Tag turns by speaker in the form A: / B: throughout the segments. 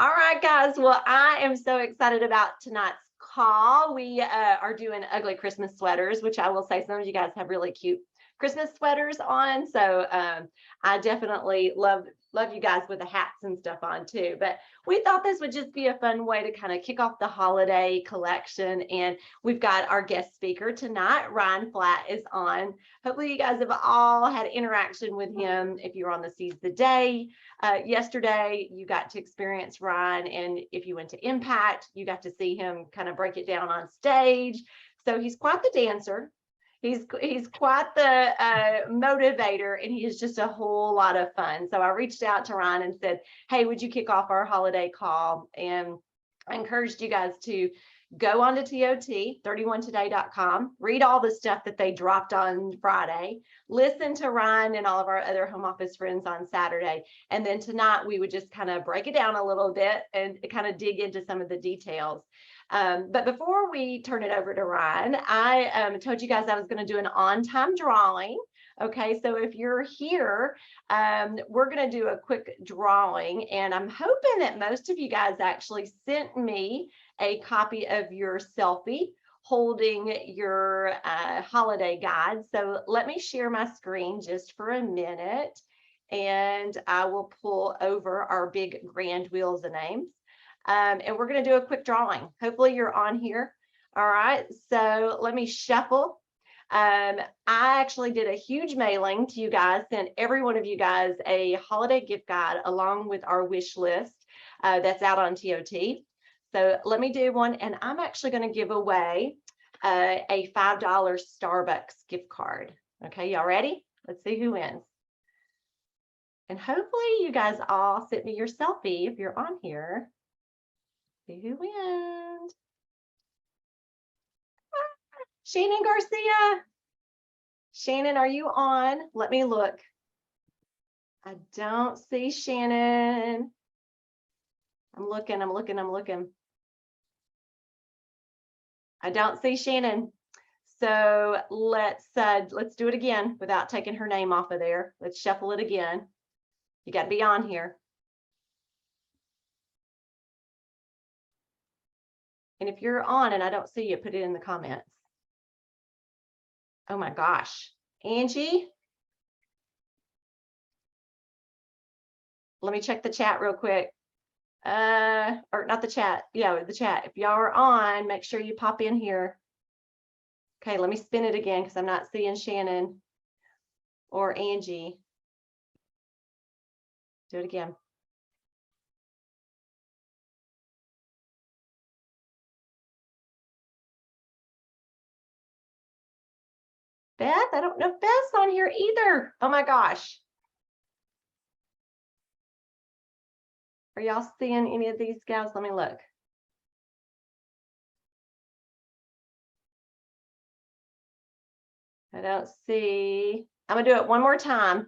A: All right, guys. Well, I am so excited about tonight's call. We are doing ugly Christmas sweaters, which I will say some of you guys have really cute Christmas sweaters on. So I definitely love you guys with the hats and stuff on too. But we thought this would just be a fun way to kind of kick off the holiday collection. And we've got our guest speaker tonight. Ryan Flatt is on. Hopefully you guys have all had interaction with him. If you were on the Seize the Day yesterday, you got to experience Ryan. And if you went to Impact, you got to see him kind of break it down on stage. So he's quite the dancer. He's quite the motivator, and he is just a whole lot of fun. So I reached out to Ryan and said, hey, would you kick off our holiday call? And I encouraged you guys to go on to TOT31today.com, read all the stuff that they dropped on Friday, listen to Ryan and all of our other home office friends on Saturday. And then tonight we would just kind of break it down a little bit and kind of dig into some of the details. But before we turn it over to Ryan, I told you guys I was going to do an on-time drawing. Okay, so if you're here, we're going to do a quick drawing, and I'm hoping that most of you guys actually sent me a copy of your selfie holding your holiday guide. So let me share my screen just for a minute, and I will pull over our big grand wheels of names. And we're going to do a quick drawing. Hopefully you're on here. All right, so let me shuffle. I actually did a huge mailing to you guys, sent every one of you guys a holiday gift guide along with our wish list that's out on TOT. So let me do one, and I'm actually going to give away a $5 Starbucks gift card. Okay, y'all ready? Let's see who wins. And hopefully you guys all sent me your selfie if you're on here. See who wins. Shannon Garcia. Shannon, are you on? Let me look. I don't see Shannon. I'm looking. I don't see Shannon. So let's do it again without taking her name off of there. Let's shuffle it again. You got to be on here. And if you're on and I don't see you, put it in the comments. Oh my gosh. Angie? Let me check the chat real quick. Or not the chat. Yeah, the chat. If y'all are on, make sure you pop in here. Okay, let me spin it again because I'm not seeing Shannon or Angie. Do it again. Beth, I don't know if Beth's on here either. Oh my gosh. Are y'all seeing any of these gals? Let me look. I don't see. I'm gonna do it one more time.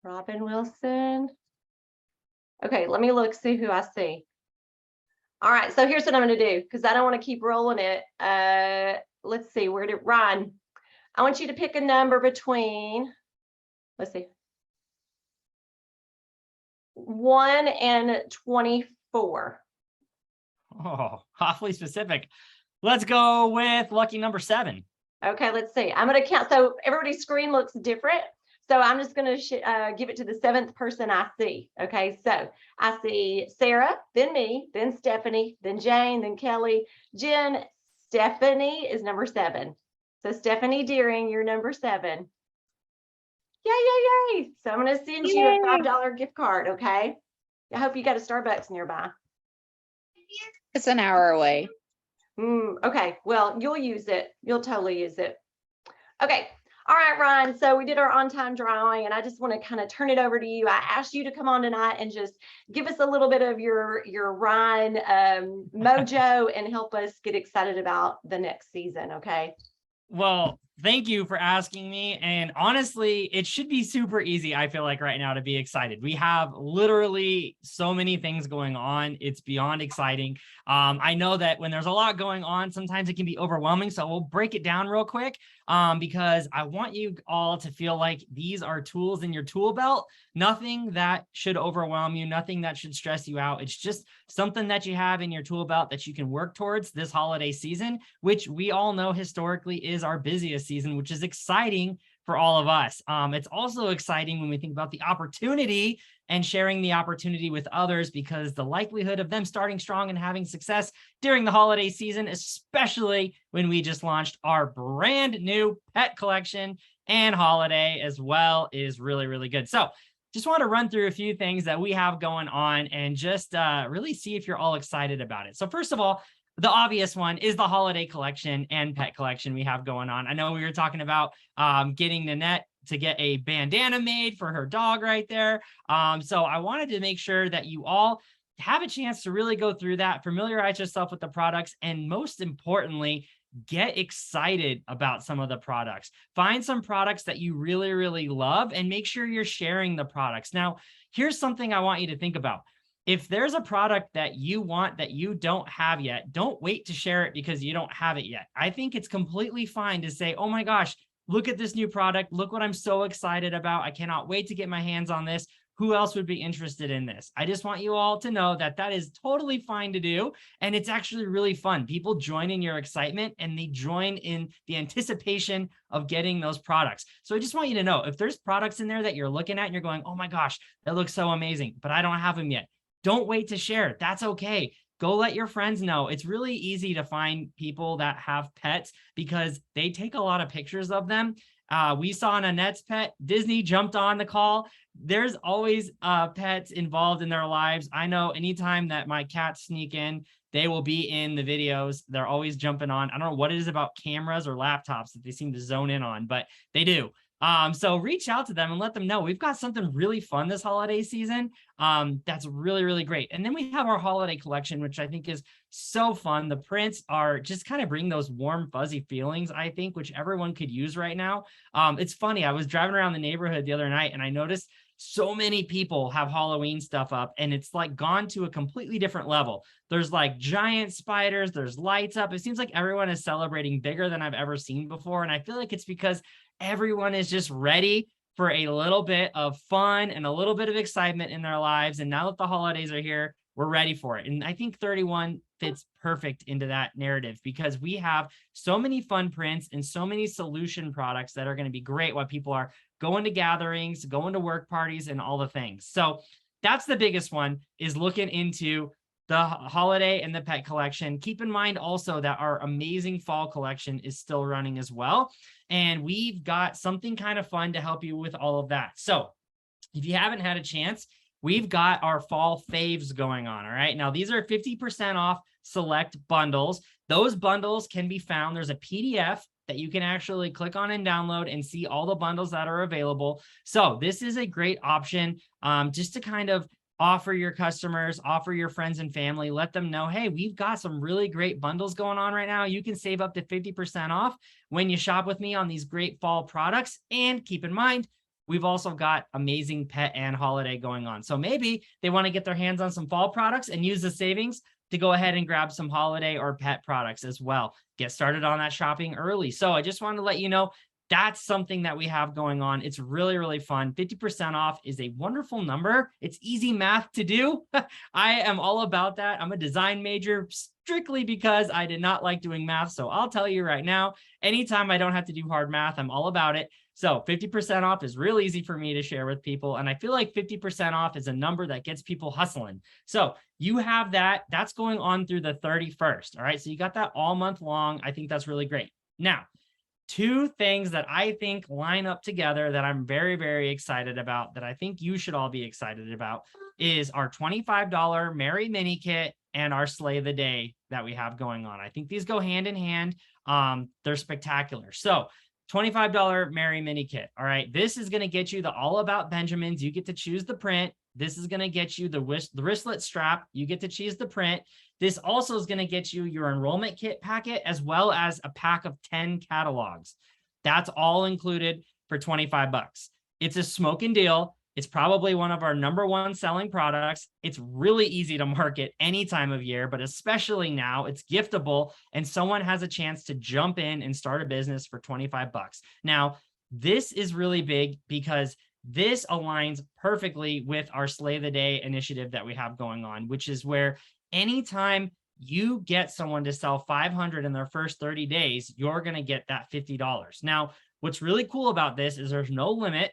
A: Robin Wilson. Okay, let me look, see who I see. All right, so here's what I'm going to do because I don't want to keep rolling it. Let's see, where did Ryan? I want you to pick a number between, let's see, 1 and 24.
B: Oh, awfully specific. Let's go with lucky number 7.
A: Okay, let's see. I'm going to count. So everybody's screen looks different. So I'm just going to give it to the 7th person I see. Okay, so I see Sarah, then me, then Stephanie, then Jane, then Kelly, Jen. Stephanie is number 7. So Stephanie Deering, you're number 7. Yay. So I'm going to send you a $5 gift card. Okay. I hope you got a Starbucks nearby.
C: It's an hour away.
A: Okay. Well, you'll use it. You'll totally use it. Okay. All right, Ryan. So we did our on-time drawing, and I just want to kind of turn it over to you. I asked you to come on tonight and just give us a little bit of your Ryan mojo and help us get excited about the next season. Okay.
B: Well, thank you for asking me. And honestly, it should be super easy, I feel like right now, to be excited. We have literally so many things going on. It's beyond exciting. I know that when there's a lot going on, sometimes it can be overwhelming. So we'll break it down real quick because I want you all to feel like these are tools in your tool belt. Nothing that should overwhelm you, nothing that should stress you out. It's just something that you have in your tool belt that you can work towards this holiday season, which we all know historically is our busiest season, which is exciting for all of us. It's also exciting when we think about the opportunity and sharing the opportunity with others, because the likelihood of them starting strong and having success during the holiday season, especially when we just launched our brand new pet collection and holiday as well, is really, really good. So just want to run through a few things that we have going on and just really see if you're all excited about it. So first of all, the obvious one is the holiday collection and pet collection we have going on. I know we were talking about getting Nanette to get a bandana made for her dog right there. So I wanted to make sure that you all have a chance to really go through that, familiarize yourself with the products, and most importantly, get excited about some of the products. Find some products that you really, really love and make sure you're sharing the products. Now, here's something I want you to think about. If there's a product that you want that you don't have yet, don't wait to share it because you don't have it yet. I think it's completely fine to say, oh my gosh, look at this new product. Look what I'm so excited about. I cannot wait to get my hands on this. Who else would be interested in this? I just want you all to know that that is totally fine to do. And it's actually really fun. People join in your excitement and they join in the anticipation of getting those products. So I just want you to know, if there's products in there that you're looking at and you're going, oh my gosh, that looks so amazing, but I don't have them yet. Don't wait to share. That's okay. Go let your friends know. It's really easy to find people that have pets because they take a lot of pictures of them. We saw Nanette's pet. Disney jumped on the call. There's always pets involved in their lives. I know anytime that my cats sneak in, they will be in the videos. They're always jumping on. I don't know what it is about cameras or laptops that they seem to zone in on, but they do. So reach out to them and let them know we've got something really fun this holiday season. That's really, really great. And then we have our holiday collection, which I think is so fun. The prints are just kind of bring those warm, fuzzy feelings, I think, which everyone could use right now. It's funny. I was driving around the neighborhood the other night and I noticed so many people have Halloween stuff up and it's like gone to a completely different level. There's like giant spiders, there's lights up. It seems like everyone is celebrating bigger than I've ever seen before. And I feel like it's because everyone is just ready for a little bit of fun and a little bit of excitement in their lives. And now that the holidays are here, we're ready for it. And I think 31 fits perfect into that narrative because we have so many fun prints and so many solution products that are going to be great while people are going to gatherings, going to work parties, and all the things. So that's the biggest one, is looking into the holiday and the pet collection. Keep in mind also that our amazing fall collection is still running as well. And we've got something kind of fun to help you with all of that. So if you haven't had a chance, we've got our fall faves going on. All right. Now, these are 50% off select bundles. Those bundles can be found. There's a PDF that you can actually click on and download and see all the bundles that are available. So this is a great option just to kind of offer your customers, offer your friends and family, let them know, hey, we've got some really great bundles going on right now. You can save up to 50% off when you shop with me on these great fall products. And keep in mind, we've also got amazing pet and holiday going on. So maybe they want to get their hands on some fall products and use the savings to go ahead and grab some holiday or pet products as well. Get started on that shopping early. So I just wanted to let you know that's something that we have going on. It's really, really fun. 50% off is a wonderful number. It's easy math to do. I am all about that. I'm a design major strictly because I did not like doing math. So I'll tell you right now, anytime I don't have to do hard math, I'm all about it. So 50% off is real easy for me to share with people. And I feel like 50% off is a number that gets people hustling. So you have that. That's going on through the 31st. All right. So you got that all month long. I think that's really great. Now, two things that I think line up together that I'm very, very excited about, that I think you should all be excited about, is our $25 Merry Mini Kit and our Slay the Day that we have going on. I think these go hand in hand. They're spectacular. So $25 Merry Mini Kit. All right. This is going to get you the All About Benjamins. You get to choose the print. This is going to get you the wristlet strap. You get to choose the print. This also is going to get you your enrollment kit packet as well as a pack of 10 catalogs. That's all included for 25 bucks. It's a smoking deal. It's probably one of our number one selling products. It's really easy to market any time of year, but especially now it's giftable and someone has a chance to jump in and start a business for 25 bucks. Now, this is really big because this aligns perfectly with our Slay the Day initiative that we have going on, which is where anytime you get someone to sell 500 in their first 30 days, you're going to get that $50. Now, what's really cool about this is there's no limit.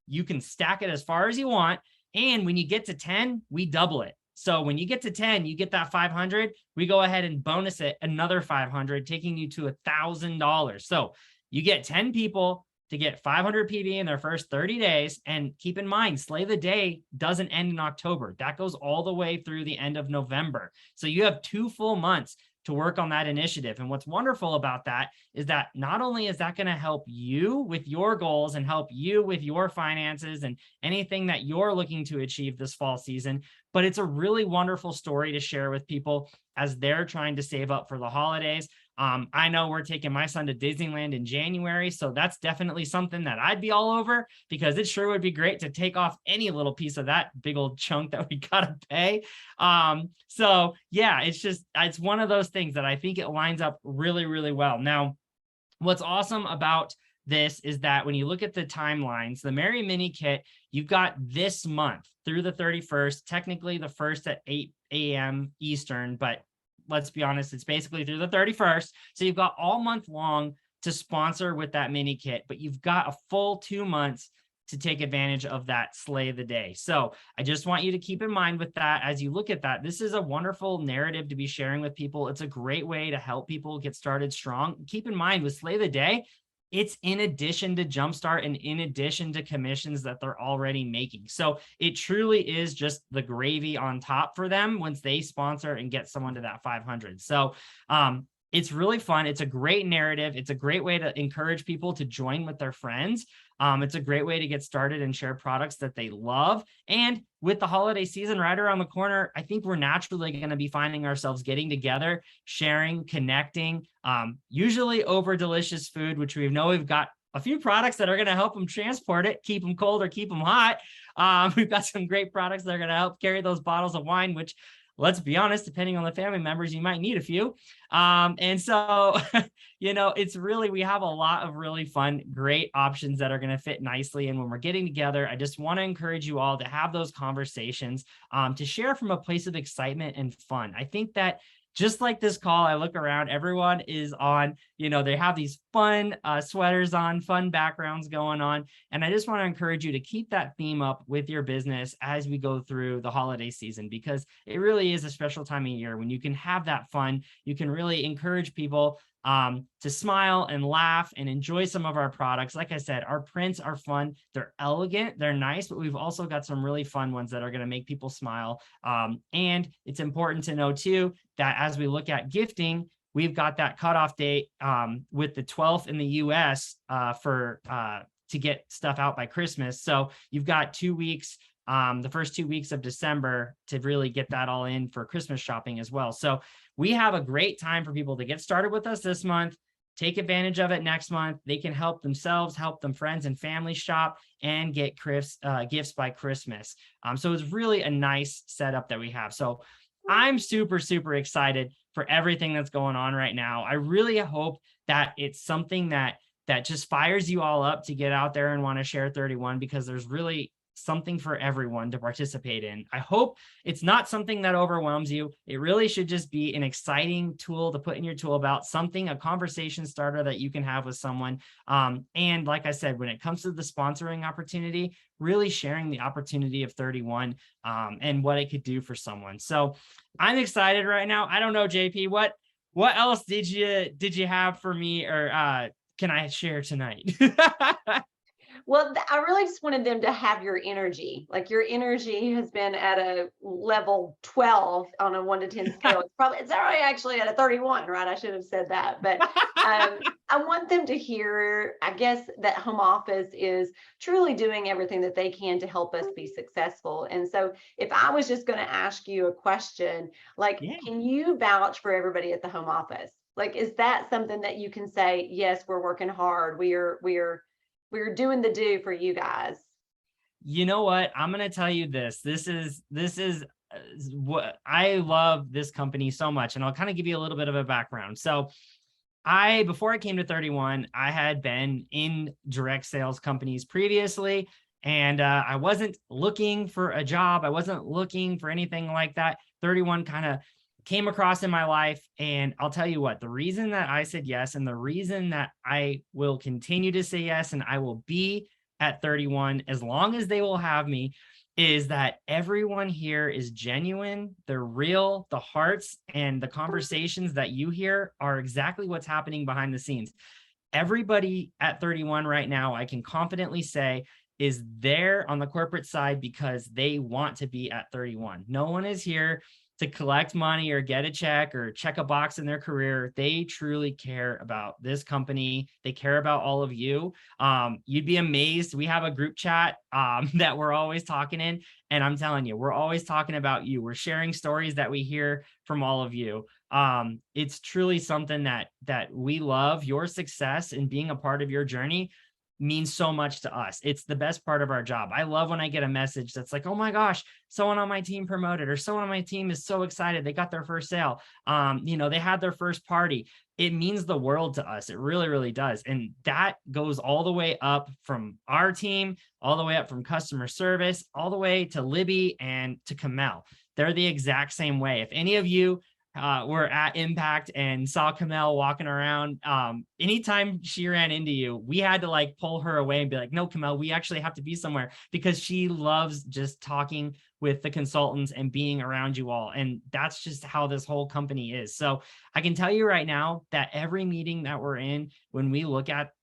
B: You can stack it as far as you want. And when you get to 10, we double it. So when you get to 10, you get that 500, we go ahead and bonus it another 500, taking you to $1,000. So you get 10 people to get 500 PV in their first 30 days. And keep in mind, Slay the Day doesn't end in October. That goes all the way through the end of November. So you have 2 full months to work on that initiative. And what's wonderful about that is that not only is that going to help you with your goals and help you with your finances and anything that you're looking to achieve this fall season, but it's a really wonderful story to share with people as they're trying to save up for the holidays. I know we're taking my son to Disneyland in January, so that's definitely something that I'd be all over because it sure would be great to take off any little piece of that big old chunk that we got to pay. So yeah, it's one of those things that I think it lines up really, really well. Now, what's awesome about this is that when you look at the timelines, the Merry Mini Kit, you've got this month through the 31st, technically the 1st at 8 a.m. Eastern, but let's be honest, it's basically through the 31st. So you've got all month long to sponsor with that mini kit, but you've got a full 2 months to take advantage of that Slay the Day. So I just want you to keep in mind with that, as you look at that, this is a wonderful narrative to be sharing with people. It's a great way to help people get started strong. Keep in mind with Slay the Day, it's in addition to Jumpstart and in addition to commissions that they're already making. So it truly is just the gravy on top for them once they sponsor and get someone to that 500. So it's really fun. It's a great narrative. It's a great way to encourage people to join with their friends. It's a great way to get started and share products that they love. And with the holiday season right around the corner, I think we're naturally going to be finding ourselves getting together, sharing, connecting, usually over delicious food, which we know we've got a few products that are going to help them transport it, keep them cold or keep them hot. We've got some great products that are going to help carry those bottles of wine, which, let's be honest, depending on the family members, you might need a few. And so, it's really, we have a lot of really fun, great options that are going to fit nicely. And when we're getting together, I just want to encourage you all to have those conversations, to share from a place of excitement and fun. I think that just like this call, I look around, everyone is on, they have these fun sweaters on, fun backgrounds going on. And I just want to encourage you to keep that theme up with your business as we go through the holiday season, because it really is a special time of year when you can have that fun. You can really encourage people to smile and laugh and enjoy some of our products. Like I said, our prints are fun. They're elegant. They're nice, but we've also got some really fun ones that are going to make people smile. And it's important to know too, that as we look at gifting, we've got that cutoff date with the 12th in the US to get stuff out by Christmas. So you've got 2 weeks, the first 2 weeks of December to really get that all in for Christmas shopping as well. So we have a great time for people to get started with us this month, take advantage of it next month. They can help themselves, help them friends and family shop, and get gifts by Christmas. So it's really a nice setup that we have. So I'm super, super excited for everything that's going on right now. I really hope that it's something that just fires you all up to get out there and want to share 31, because there's really something for everyone to participate in. I hope it's not something that overwhelms you. It really should just be an exciting tool to put in your tool belt, a conversation starter that you can have with someone. And like I said, when it comes to the sponsoring opportunity, really sharing the opportunity of 31 and what it could do for someone. So I'm excited right now. I don't know, JP, what else did you have for me, or can I share tonight?
A: Well, I really just wanted them to have your energy. Like, your energy has been at a level 12 on a 1 to 10 scale. It's already actually at a 31, right? I should have said that. But I want them to hear, I guess, that home office is truly doing everything that they can to help us be successful. And so if I was just going to ask you a question, like,
B: Yeah.
A: can you vouch for everybody at the home office? Like, is that something that you can say, yes, we're working hard. We're doing the do for you guys.
B: You know what? I'm going to tell you this. This is what I love this company so much. And I'll kind of give you a little bit of a background. So before I came to 31, I had been in direct sales companies previously, and I wasn't looking for a job. I wasn't looking for anything like that. 31 kind of came across in my life. And I'll tell you what, the reason that I said yes, and the reason that I will continue to say yes, and I will be at 31 as long as they will have me, is that everyone here is genuine. They're real. The hearts and the conversations that you hear are exactly what's happening behind the scenes. Everybody at 31 right now, I can confidently say, is there on the corporate side because they want to be at 31. No one is here to collect money or get a check or check a box in their career. They truly care about this company. They care about all of you. You'd be amazed. We have a group chat that we're always talking in. And I'm telling you, we're always talking about you. We're sharing stories that we hear from all of you. It's truly something that we love. Your success and being a part of your journey means so much to us. It's the best part of our job. I love when I get a message that's like, oh my gosh, someone on my team promoted, or someone on my team is so excited. They got their first sale. They had their first party. It means the world to us. It really, really does. And that goes all the way up from our team, all the way up from customer service, all the way to Libby and to Kamel. They're the exact same way. If any of you were at Impact and saw Kamel walking around, anytime she ran into you, we had to like pull her away and be like, no, Kamel, we actually have to be somewhere, because she loves just talking with the consultants and being around you all. And that's just how this whole company is. So I can tell you right now that every meeting that we're in, when we look at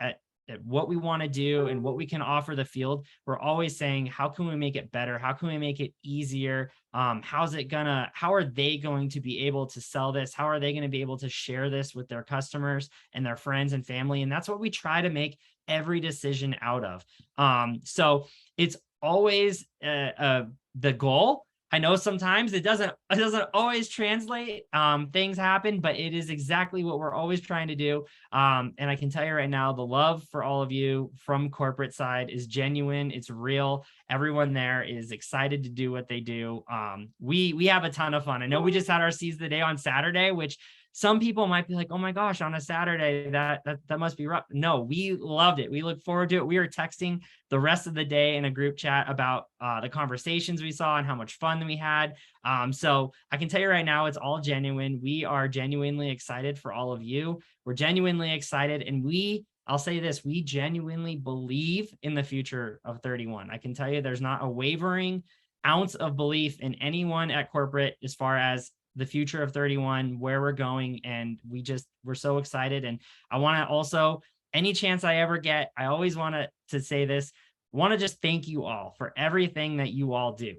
B: what we want to do and what we can offer the field, we're always saying, how can we make it better? How can we make it easier? How are they going to be able to sell this? How are they going to be able to share this with their customers and their friends and family? And that's what we try to make every decision out of. So it's always the goal. I know sometimes it doesn't always translate. Things happen, but it is exactly what we're always trying to do. And I can tell you right now, the love for all of you from corporate side is genuine. It's real. Everyone there is excited to do what they do. We have a ton of fun. I know we just had our Seize the Day on Saturday, which some people might be like, oh my gosh, on a Saturday, that must be rough. No, we loved it. We look forward to it. We were texting the rest of the day in a group chat about the conversations we saw and how much fun we had. So I can tell you right now, it's all genuine. We are genuinely excited for all of you. We're genuinely excited. And I'll say this, we genuinely believe in the future of 31. I can tell you there's not a wavering ounce of belief in anyone at corporate as far as the future of 31, where we're going. And we're so excited. And I want to also, any chance I ever get, I always want to say this, want to just thank you all for everything that you all do.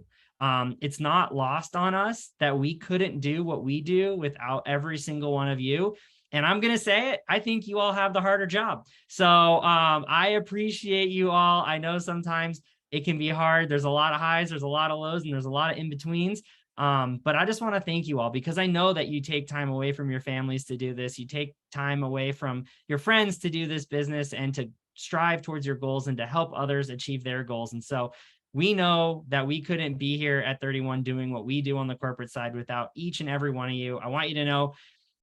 B: It's not lost on us that we couldn't do what we do without every single one of you. And I'm going to say it, I think you all have the harder job. So I appreciate you all. I know sometimes it can be hard. There's a lot of highs, there's a lot of lows, and there's a lot of in-betweens. But I just want to thank you all, because I know that you take time away from your families to do this. You take time away from your friends to do this business and to strive towards your goals and to help others achieve their goals. And so we know that we couldn't be here at 31 doing what we do on the corporate side without each and every one of you. I want you to know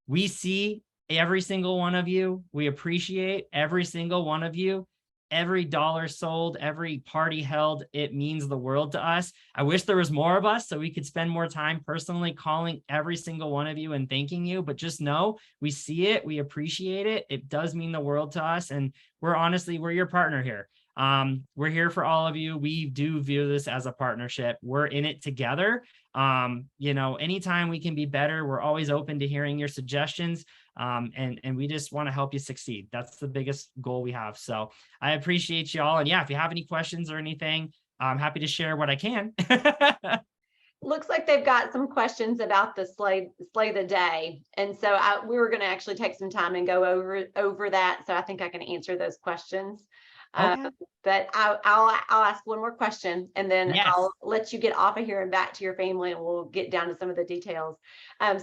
B: we see every single one of you. We appreciate every single one of you. Every dollar sold, every party held, it means the world to us. I wish there was more of us so we could spend more time personally calling every single one of you and thanking you, but just know we see it, we appreciate it. It does mean the world to us. And we're your partner here. We're here for all of you. We do view this as a partnership. We're in it together. Anytime we can be better, we're always open to hearing your suggestions. And we just want to help you succeed. That's the biggest goal we have. So I appreciate y'all. And yeah, if you have any questions or anything, I'm happy to share what I can.
A: Looks like they've got some questions about the slay the day. And so we were going to actually take some time and go over that. So I think I can answer those questions.
B: Okay.
A: But I'll ask one more question, and then
B: Yes.
A: I'll let you get off of here and back to your family, and we'll get down to some of the details.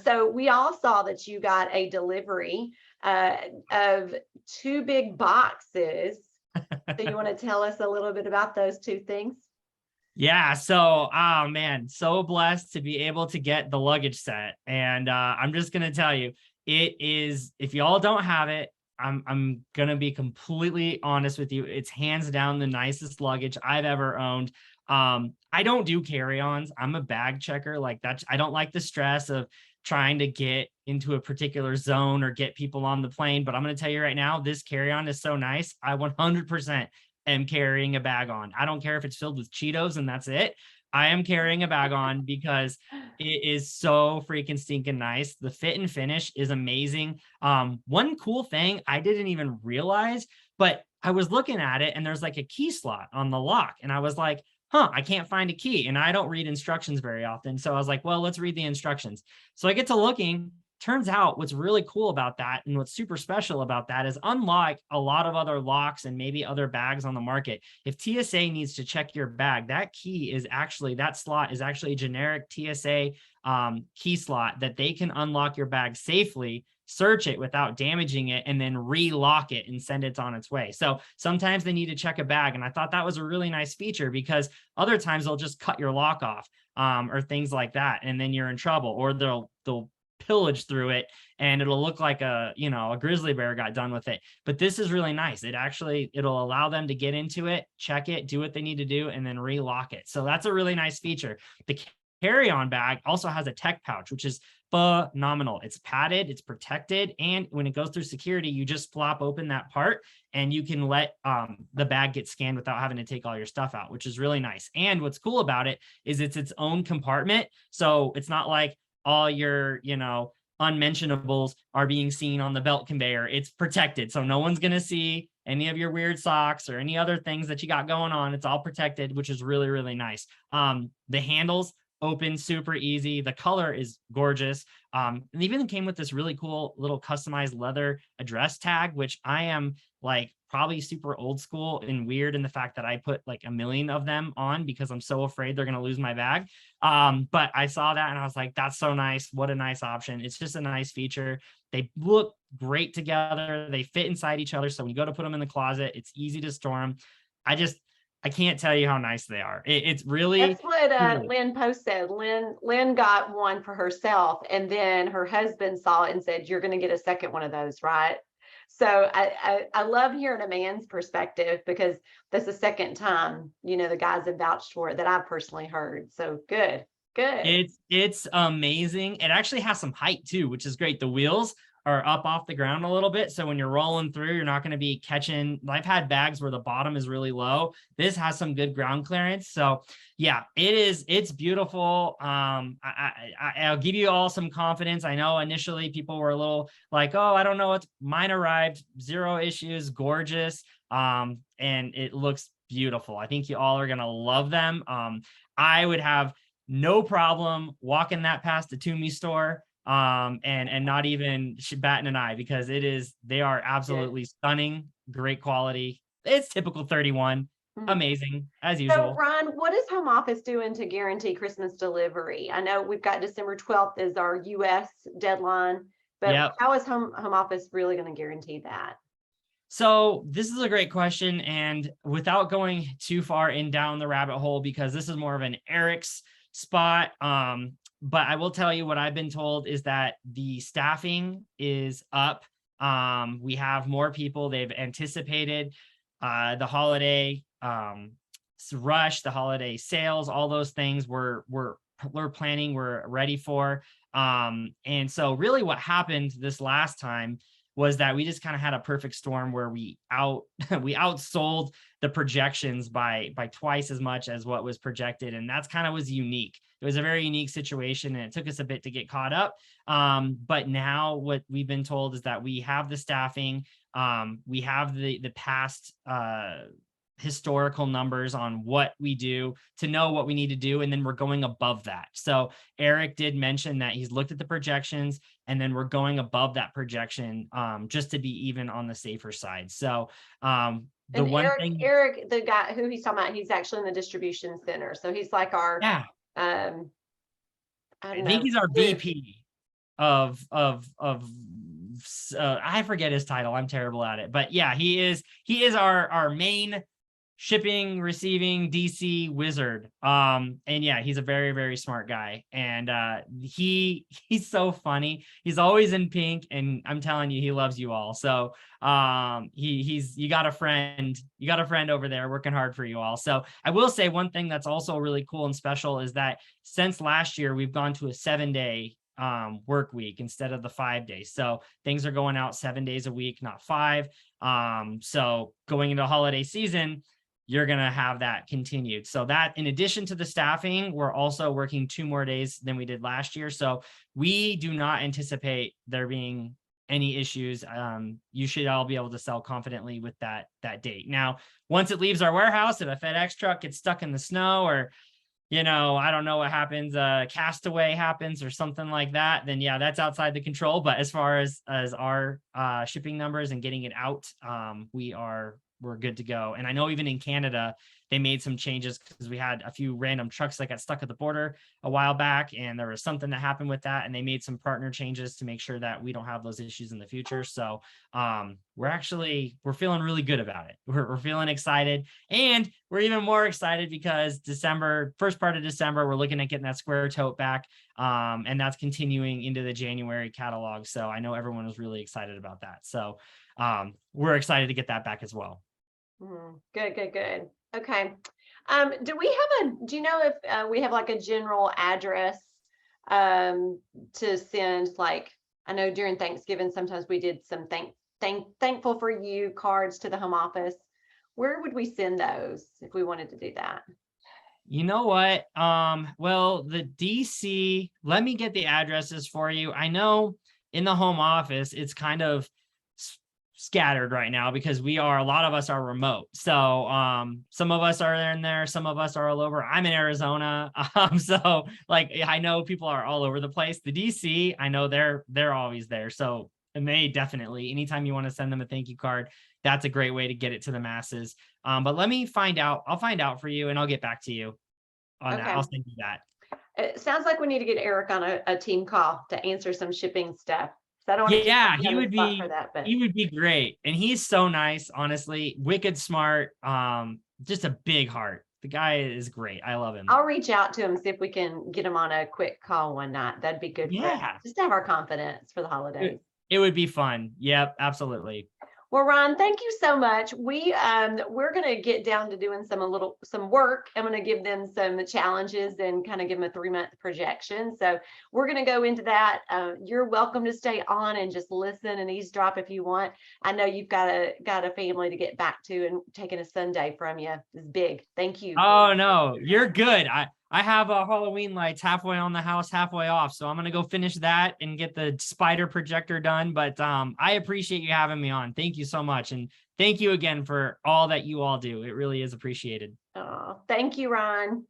A: So we all saw that you got a delivery uh, of two big boxes. So you want to tell us a little bit about those two things?
B: Yeah, so oh man, so blessed to be able to get the luggage set. And I'm just gonna tell you, it is, if y'all don't have it, I'm gonna be completely honest with you. It's hands down the nicest luggage I've ever owned. I don't do carry-ons. I'm a bag checker. Like that, I don't like the stress of trying to get into a particular zone or get people on the plane. But I'm gonna tell you right now, this carry-on is so nice. I 100% am carrying a bag on. I don't care if it's filled with Cheetos and that's it. I am carrying a bag on because it is so freaking stinking nice. The fit and finish is amazing. One cool thing I didn't even realize, but I was looking at it and there's like a key slot on the lock. And I was like, huh, I can't find a key. And I don't read instructions very often. So I was like, well, let's read the instructions. So I get to looking. Turns out what's really cool about that and what's super special about that is, unlike a lot of other locks and maybe other bags on the market, if TSA needs to check your bag, that key is actually, that slot is actually a generic TSA key slot that they can unlock your bag safely, search it without damaging it, and then relock it and send it on its way. So sometimes they need to check a bag. And I thought that was a really nice feature, because other times they'll just cut your lock off or things like that. And then you're in trouble, or they'll pillage through it and it'll look like a grizzly bear got done with it. But this is really nice. It'll allow them to get into it, check it, do what they need to do, and then relock it. So that's a really nice feature. The carry-on bag also has a tech pouch, which is phenomenal. It's padded, it's protected, and when it goes through security, you just flop open that part and you can let the bag get scanned without having to take all your stuff out, which is really nice. And what's cool about it is it's its own compartment. So it's not like all your, unmentionables are being seen on the belt conveyor. It's protected. So no one's going to see any of your weird socks or any other things that you got going on. It's all protected, which is really, really nice. The handles open super easy. The color is gorgeous. And even came with this really cool little customized leather address tag, which I am like probably super old school and weird in the fact that I put like a million of them on because I'm so afraid they're going to lose my bag. But I saw that and I was like, that's so nice. What a nice option. It's just a nice feature. They look great together. They fit inside each other. So when you go to put them in the closet, it's easy to store them. I can't tell you how nice they are. It's really,
A: That's what
B: really,
A: Lynn Post said. Lynn got one for herself, and then her husband saw it and said, "You're going to get a second one of those, right?" So I love hearing a man's perspective, because that's the second time the guys have vouched for it that I've personally heard. So good.
B: it's amazing. It actually has some height too, which is great. The wheels are up off the ground a little bit. So when you're rolling through, you're not going to be catching. I've had bags where the bottom is really low. This has some good ground clearance. So yeah, it's beautiful. I'll give you all some confidence. I know initially people were a little like, oh, I don't know what. Mine arrived, zero issues, gorgeous. And it looks beautiful. I think you all are going to love them. I would have no problem walking that past the Toomey store and not even batting an eye, because they are absolutely stunning, great quality. It's typical 31, amazing as usual.
A: So Ron, what is home office doing to guarantee Christmas delivery? I know we've got December 12th as our US deadline, but
B: Yep.
A: how is home office really going to guarantee that?
B: So this is a great question, and without going too far down the rabbit hole, because this is more of an Eric's spot, but I will tell you what I've been told is that the staffing is up. We have more people. They've anticipated the holiday rush, the holiday sales, all those things we're planning, we're ready for. And so really what happened this last time was that we just kind of had a perfect storm where we outsold the projections by twice as much as what was projected. And that's kind of was unique. It was a very unique situation, and it took us a bit to get caught up. But now what we've been told is that we have the staffing, we have the past historical numbers on what we do to know what we need to do, and then we're going above that. So Eric did mention that he's looked at the projections, and then we're going above that projection just to be even on the safer side. So the
A: And
B: one
A: Eric,
B: thing,
A: Eric, the guy who he's talking about, he's actually in the distribution center. So he's like our,
B: yeah,
A: I
B: I
A: don't
B: think
A: know.
B: he's our VP I forget his title. I'm terrible at it, but yeah, he is our main shipping receiving DC wizard. And yeah, he's a very, very smart guy. And he's so funny. He's always in pink, and I'm telling you, he loves you all. So he's you got a friend over there working hard for you all. So I will say one thing that's also really cool and special is that since last year we've gone to a 7-day work week instead of the 5 days. So things are going out 7 days a week, not 5. So going into holiday season, you're going to have that continued. So that, in addition to the staffing, we're also working 2 more days than we did last year. So we do not anticipate there being any issues. You should all be able to sell confidently with that date. Now, once it leaves our warehouse, if a FedEx truck gets stuck in the snow, or I don't know what happens, castaway happens or something like that, then yeah, that's outside the control. But as far as our shipping numbers and getting it out, we're good to go. And I know even in Canada, they made some changes because we had a few random trucks that got stuck at the border a while back, and there was something that happened with that, and they made some partner changes to make sure that we don't have those issues in the future. So we're feeling really good about it. We're feeling excited, and we're even more excited because first part of December, we're looking at getting that square tote back, and that's continuing into the January catalog. So I know everyone was really excited about that. So we're excited to get that back as well.
A: Good. Okay. Do you know if we have like a general address to send? Like, I know during Thanksgiving, sometimes we did some thankful for you cards to the home office. Where would we send those if we wanted to do that?
B: You know what? Well, the DC, let me get the addresses for you. I know in the home office, it's kind of scattered right now because a lot of us are remote. So some of us are in there, some of us are all over. I'm in Arizona. So like I know people are all over the place. The DC, I know they're always there. So, and they definitely, anytime you want to send them a thank you card, that's a great way to get it to the masses. But let me find out. I'll find out for you, and I'll get back to you on that. I'll send you that.
A: It sounds like we need to get Eric on a team call to answer some shipping stuff. I don't want
B: Yeah,
A: to
B: he would be great. And he's so nice, honestly, wicked smart, just a big heart. The guy is great. I love him.
A: I'll reach out to him, see if we can get him on a quick call one night. That'd be good for us, just to have our confidence for the holidays.
B: It would be fun. Yep, absolutely.
A: Well, Ron, thank you so much. We're going to get down to doing some work. I'm going to give them some challenges and kind of give them a 3-month projection. So we're going to go into that. You're welcome to stay on and just listen and eavesdrop if you want. I know you've got a family to get back to, and taking a Sunday from you is big. Thank you.
B: Oh no, you're good. I have Halloween lights halfway on the house, halfway off. So I'm going to go finish that and get the spider projector done. But I appreciate you having me on. Thank you so much. And thank you again for all that you all do. It really is appreciated.
A: Oh, thank you, Ron.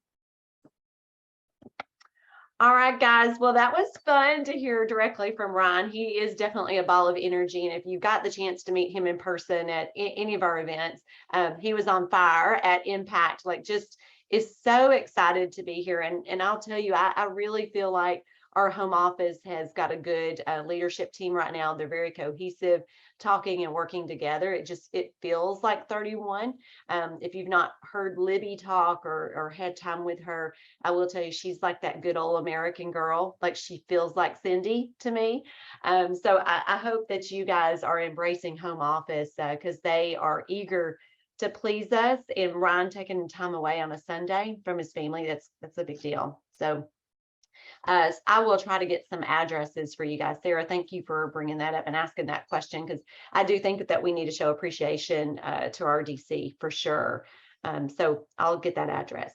A: All right, guys. Well, that was fun to hear directly from Ron. He is definitely a ball of energy. And if you got the chance to meet him in person at any of our events, he was on fire at Impact, is so excited to be here. And I'll tell you, I really feel like our home office has got a good leadership team right now. They're very cohesive, talking and working together. It feels like 31. If you've not heard Libby talk or had time with her, I will tell you, she's like that good old American girl. Like, she feels like Cindy to me. So I hope that you guys are embracing home office because they are eager to please us. And Ryan taking time away on a Sunday from his family, that's a big deal. So I will try to get some addresses for you guys. Sarah, thank you for bringing that up and asking that question, because I do think that we need to show appreciation to our DC for sure. So I'll get that address.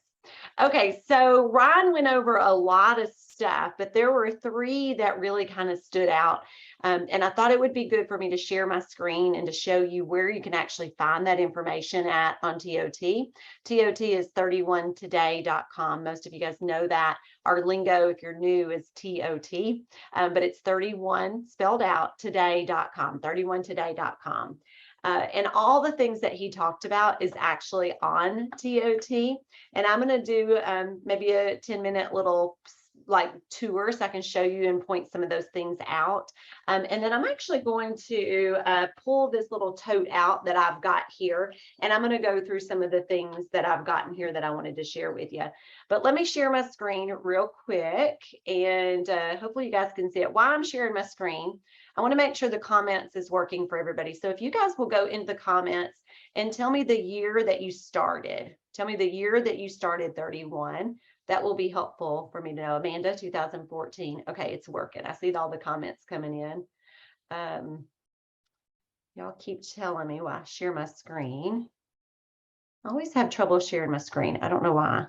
A: Okay, so Ryan went over a lot of stuff, but there were 3 that really kind of stood out. And I thought it would be good for me to share my screen and to show you where you can actually find that information on TOT. TOT is 31today.com. Most of you guys know that. Our lingo, if you're new, is TOT, but it's 31 spelled out today.com, 31today.com. And all the things that he talked about is actually on TOT. And I'm going to do maybe a 10-minute little like tour so I can show you and point some of those things out. And then I'm actually going to pull this little tote out that I've got here, and I'm going to go through some of the things that I've gotten here that I wanted to share with you. But let me share my screen real quick, and hopefully you guys can see it. While I'm sharing my screen, I want to make sure the comments is working for everybody. So if you guys will go into the comments and tell me the year that you started. Tell me the year that you started 31. That will be helpful for me to know. Amanda, 2014. Okay, it's working. I see all the comments coming in. Y'all keep telling me while I share my screen. I always have trouble sharing my screen. I don't know why.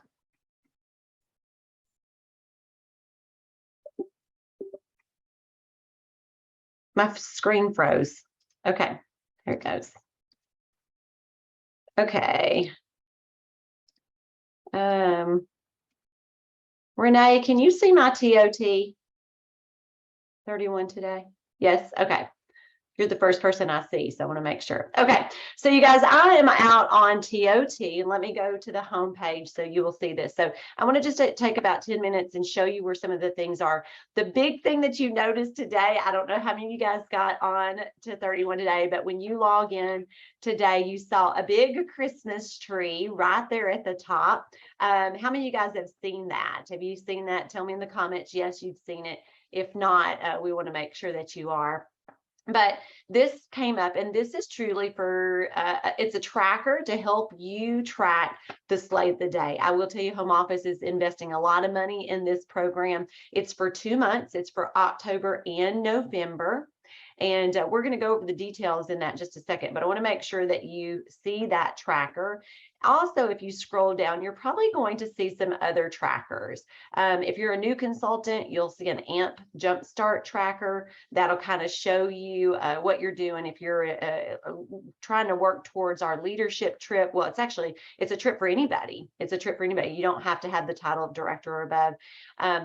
A: My screen froze. Okay, here it goes. Okay. Renee, can you see my TOT 31 today? Yes. Okay. You're the first person I see, so I want to make sure. Okay, so you guys, I am out on TOT, and let me go to the home page so you will see this. So I want to just take about 10 minutes and show you where some of the things are. The big thing that you noticed today, I don't know how many of you guys got on to 31 today, but when you log in today, you saw a big Christmas tree right there at the top. How many of you guys have seen that? Have you seen that? Tell me in the comments, yes, you've seen it. If not, we want to make sure that you are. But this came up, and this is truly for, it's a tracker to help you track the slate of the day. I will tell you, home office is investing a lot of money in this program. It's for 2 months. It's for October and November. And we're going to go over the details in that in just a second, but I want to make sure that you see that tracker. Also, if you scroll down, you're probably going to see some other trackers. If you're a new consultant, you'll see an AMP Jumpstart tracker that'll kind of show you what you're doing. If you're trying to work towards our leadership trip, well, it's a trip for anybody. It's a trip for anybody. You don't have to have the title of director or above,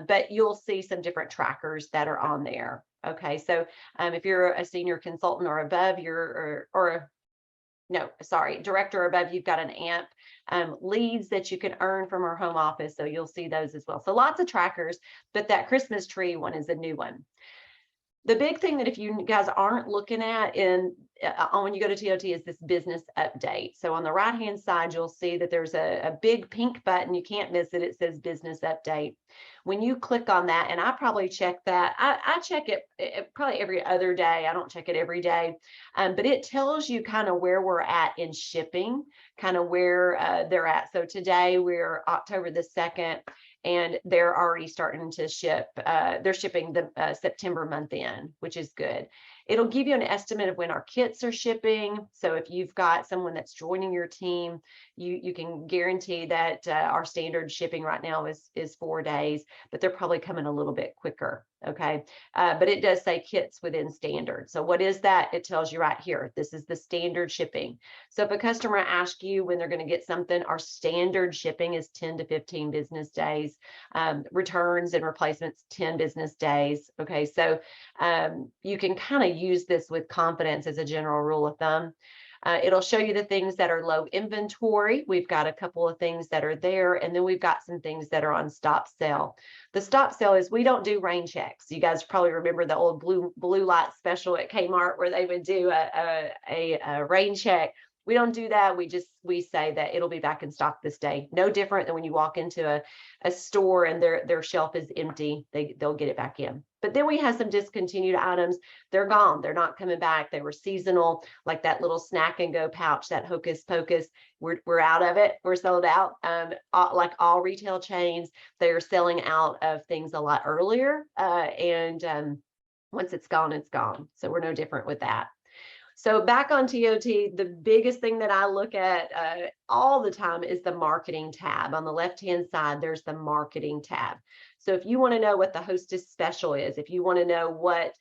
A: but you'll see some different trackers that are on there. Okay, so if you're a senior consultant or above, director or above, you've got an AMP leads that you can earn from our home office. So you'll see those as well. So lots of trackers, but that Christmas tree one is a new one. The big thing that if you guys aren't looking at when you go to TOT is this business update. So on the right-hand side, you'll see that there's a big pink button. You can't miss it. It says business update. When you click on that, and I probably check that, I check it probably every other day. I don't check it every day, but it tells you kind of where we're at in shipping, kind of where they're at. So today we're October the 2nd. And they're already starting to ship. They're shipping the September month in, which is good. It'll give you an estimate of when our kits are shipping. So if you've got someone that's joining your team, you can guarantee that our standard shipping right now is 4 days, but they're probably coming a little bit quicker. Okay, but it does say kits within standard. So what is that? It tells you right here. This is the standard shipping. So if a customer asks you when they're going to get something, our standard shipping is 10 to 15 business days. Returns and replacements 10 business days. Okay, so you can kind of use this with confidence as a general rule of thumb. It'll show you the things that are low inventory. We've got a couple of things that are there, and then we've got some things that are on stop sale. The stop sale is we don't do rain checks. You guys probably remember the old blue light special at Kmart where they would do a rain check. We don't do that. We say that it'll be back in stock this day. No different than when you walk into a store and their shelf is empty. They'll get it back in. But then we have some discontinued items. They're gone. They're not coming back. They were seasonal, like that little snack and go pouch, that Hocus Pocus. We're out of it. We're sold out. Like all retail chains, they are selling out of things a lot earlier. And once it's gone, it's gone. So we're no different with that. So back on TOT, the biggest thing that I look at all the time is the marketing tab. On the left-hand side, there's the marketing tab. So if you want to know what the hostess special is, if you want to know what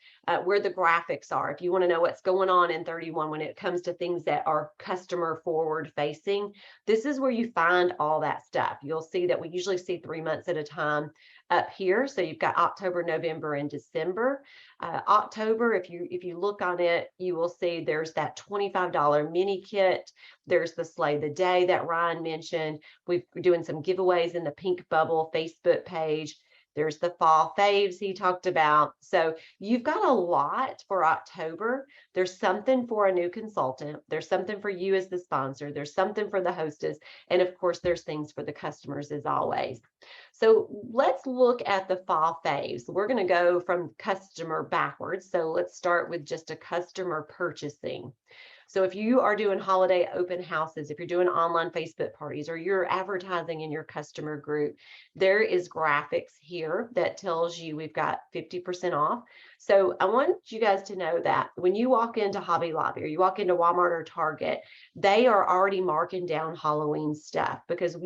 A: where the graphics are, if you want to know what's going on in 31 when it comes to things that are customer forward facing, this is where you find all that stuff. You'll see that we usually see 3 months at a time. up here. So you've got October, November, and December. October, if you look on it, you will see there's that $25 mini kit. There's the Slay the Day that Ryan mentioned. We're doing some giveaways in the Pink Bubble Facebook page. There's the fall faves he talked about. So you've got a lot for October. There's something for a new consultant. There's something for you as the sponsor. There's something for the hostess. And of course, there's things for the customers as always. So let's look at the fall faves. We're going to go from customer backwards. So let's start with just a customer purchasing. So if you are doing holiday open houses, if you're doing online Facebook parties, or you're advertising in your customer group, there is graphics here that tells you we've got 50% off. So I want you guys to know that when you walk into Hobby Lobby or you walk into Walmart or Target, they are already marking down Halloween stuff because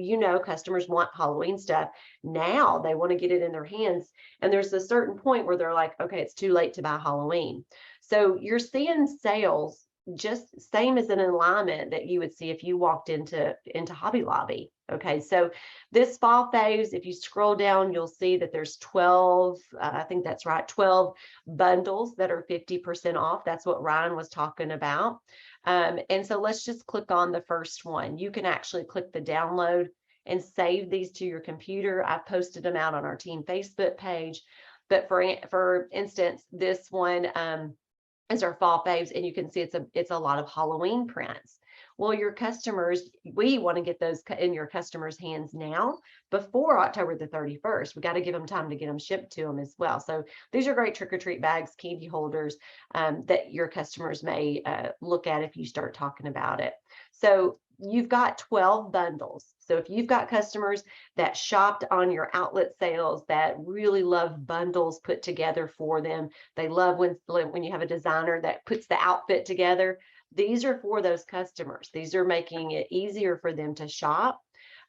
A: customers want Halloween stuff. Now they want to get it in their hands. And there's a certain point where they're like, okay, it's too late to buy Halloween. So you're seeing sales just same as an alignment that you would see if you walked into Hobby Lobby. Okay, so this fall phase, if you scroll down, you'll see that there's 12, I think that's right, 12 bundles that are 50% off. That's what Ryan was talking about. And so let's just click on the first one. You can actually click the download and save these to your computer. I've posted them out on our team Facebook page. But for instance, this one, is our fall faves, and you can see it's a lot of Halloween prints. Well, your customers, we want to get those in your customers' hands now before October the 31st. We got to give them time to get them shipped to them as well. So these are great trick-or-treat bags, candy holders that your customers may look at if you start talking about it. So you've got 12 bundles. So if you've got customers that shopped on your outlet sales that really love bundles put together for them, they love when you have a designer that puts the outfit together. These are for those customers. These are making it easier for them to shop.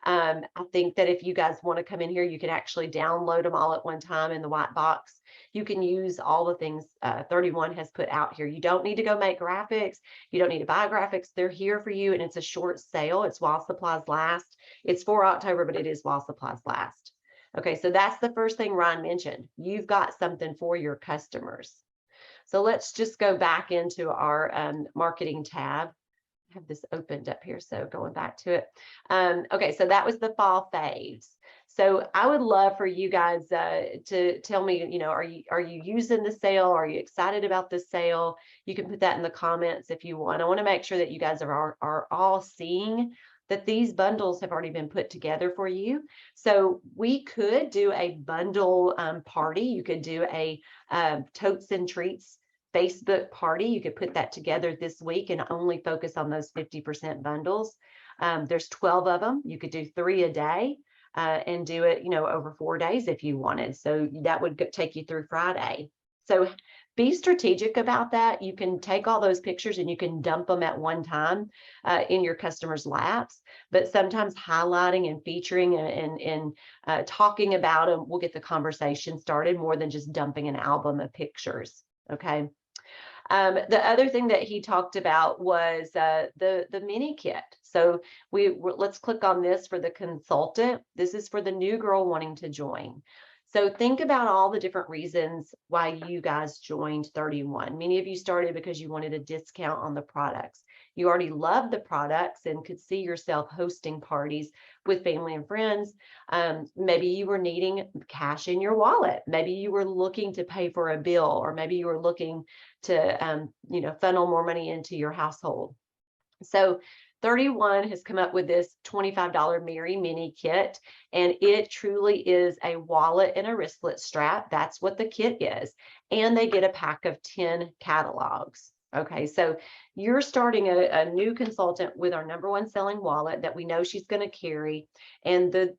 A: I think that if you guys want to come in here, you can actually download them all at one time in the white box. You can use all the things 31 has put out here. You don't need to go make graphics. You don't need to buy graphics. They're here for you, and it's a short sale. It's while supplies last. It's for October, but it is while supplies last. Okay, so that's the first thing Ryan mentioned. You've got something for your customers. So let's just go back into our marketing tab. Have this opened up here, so going back to it. Okay, so that was the fall faves. So I would love for you guys to tell me, are you using the sale? Are you excited about the sale? You can put that in the comments if you want. I want to make sure that you guys are all seeing that these bundles have already been put together for you. So we could do a bundle party. You could do a totes and treats Facebook party. You could put that together this week and only focus on those 50% bundles. There's 12 of them. You could do 3 a day and do it, over 4 days if you wanted. So that would take you through Friday. So be strategic about that. You can take all those pictures and you can dump them at one time in your customers' laps. But sometimes highlighting and featuring and talking about them will get the conversation started more than just dumping an album of pictures. Okay. The other thing that he talked about was the mini kit. So let's click on this for the consultant. This is for the new girl wanting to join. So think about all the different reasons why you guys joined 31. Many of you started because you wanted a discount on the products. You already loved the products and could see yourself hosting parties with family and friends. Maybe you were needing cash in your wallet. Maybe you were looking to pay for a bill, or maybe you were looking to, funnel more money into your household. So 31 has come up with this $25 Mary mini kit, and it truly is a wallet and a wristlet strap. That's what the kit is. And they get a pack of 10 catalogs. Okay, so you're starting a new consultant with our #1 selling wallet that we know she's going to carry. And the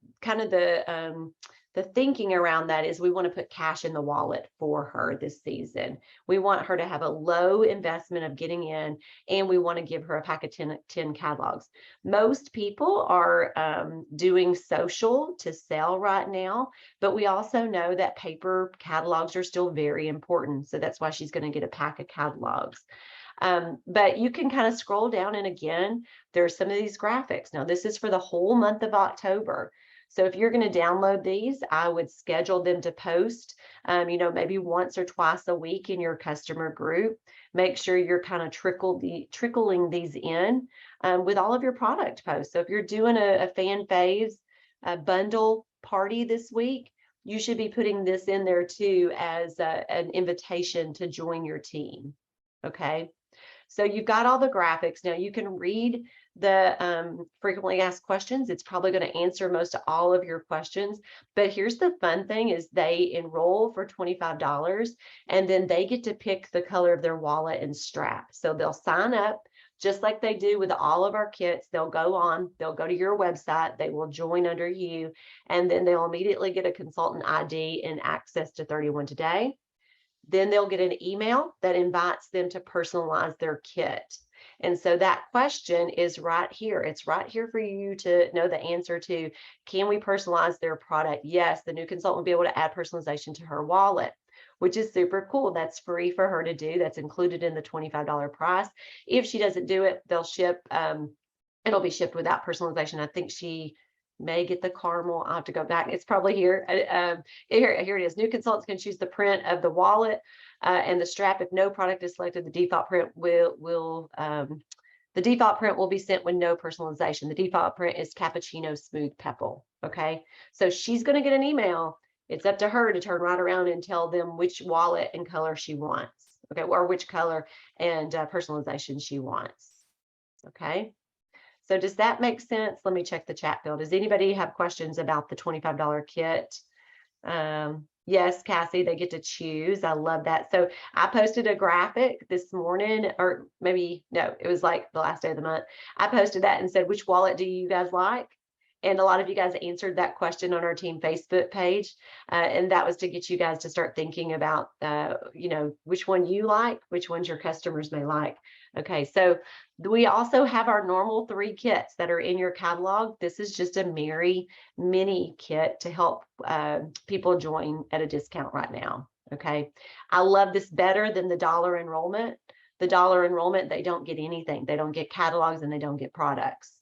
A: thinking around that is we want to put cash in the wallet for her this season. We want her to have a low investment of getting in, and we want to give her a pack of 10 catalogs. Most people are doing social to sell right now, but we also know that paper catalogs are still very important. So that's why she's going to get a pack of catalogs. But you can kind of scroll down, and again, there's some of these graphics. Now, this is for the whole month of October. So if you're going to download these, I would schedule them to post, maybe once or twice a week in your customer group. Make sure you're kind of trickling these in with all of your product posts. So if you're doing a fan faves bundle party this week, you should be putting this in there too as an invitation to join your team. Okay. So you've got all the graphics. Now you can read the frequently asked questions. It's probably going to answer most of all of your questions. But here's the fun thing is they enroll for $25 and then they get to pick the color of their wallet and strap. So they'll sign up just like they do with all of our kits. They'll go to your website, they will join under you, and then they'll immediately get a consultant ID and access to 31 Today. Then they'll get an email that invites them to personalize their kit. And so that question is right here. It's right here for you to know the answer to, can we personalize their product? Yes, the new consultant will be able to add personalization to her wallet, which is super cool. That's free for her to do. That's included in the $25 price. If she doesn't do it, they'll ship, it'll be shipped without personalization. I think she may get the caramel. I'll have to go back. It's probably here. Here it is. New consultants can choose the print of the wallet and the strap. If no product is selected, the default print will be sent with no personalization. The default print is Cappuccino Smooth Pebble. Okay, so she's going to get an email. It's up to her to turn right around and tell them which wallet and color she wants. Okay, or which color and personalization she wants. Okay. So does that make sense? Let me check the chat field. Does anybody have questions about the $25 kit? Yes, Cassie, they get to choose. I love that. So I posted a graphic this morning, or maybe, no, it was like the last day of the month. I posted that and said, which wallet do you guys like? And a lot of you guys answered that question on our team Facebook page. And that was to get you guys to start thinking about, which one you like, which ones your customers may like. Okay, so we also have our normal 3 kits that are in your catalog. This is just a Mary mini kit to help people join at a discount right now. Okay, I love this better than the dollar enrollment. The dollar enrollment, they don't get anything. They don't get catalogs and they don't get products.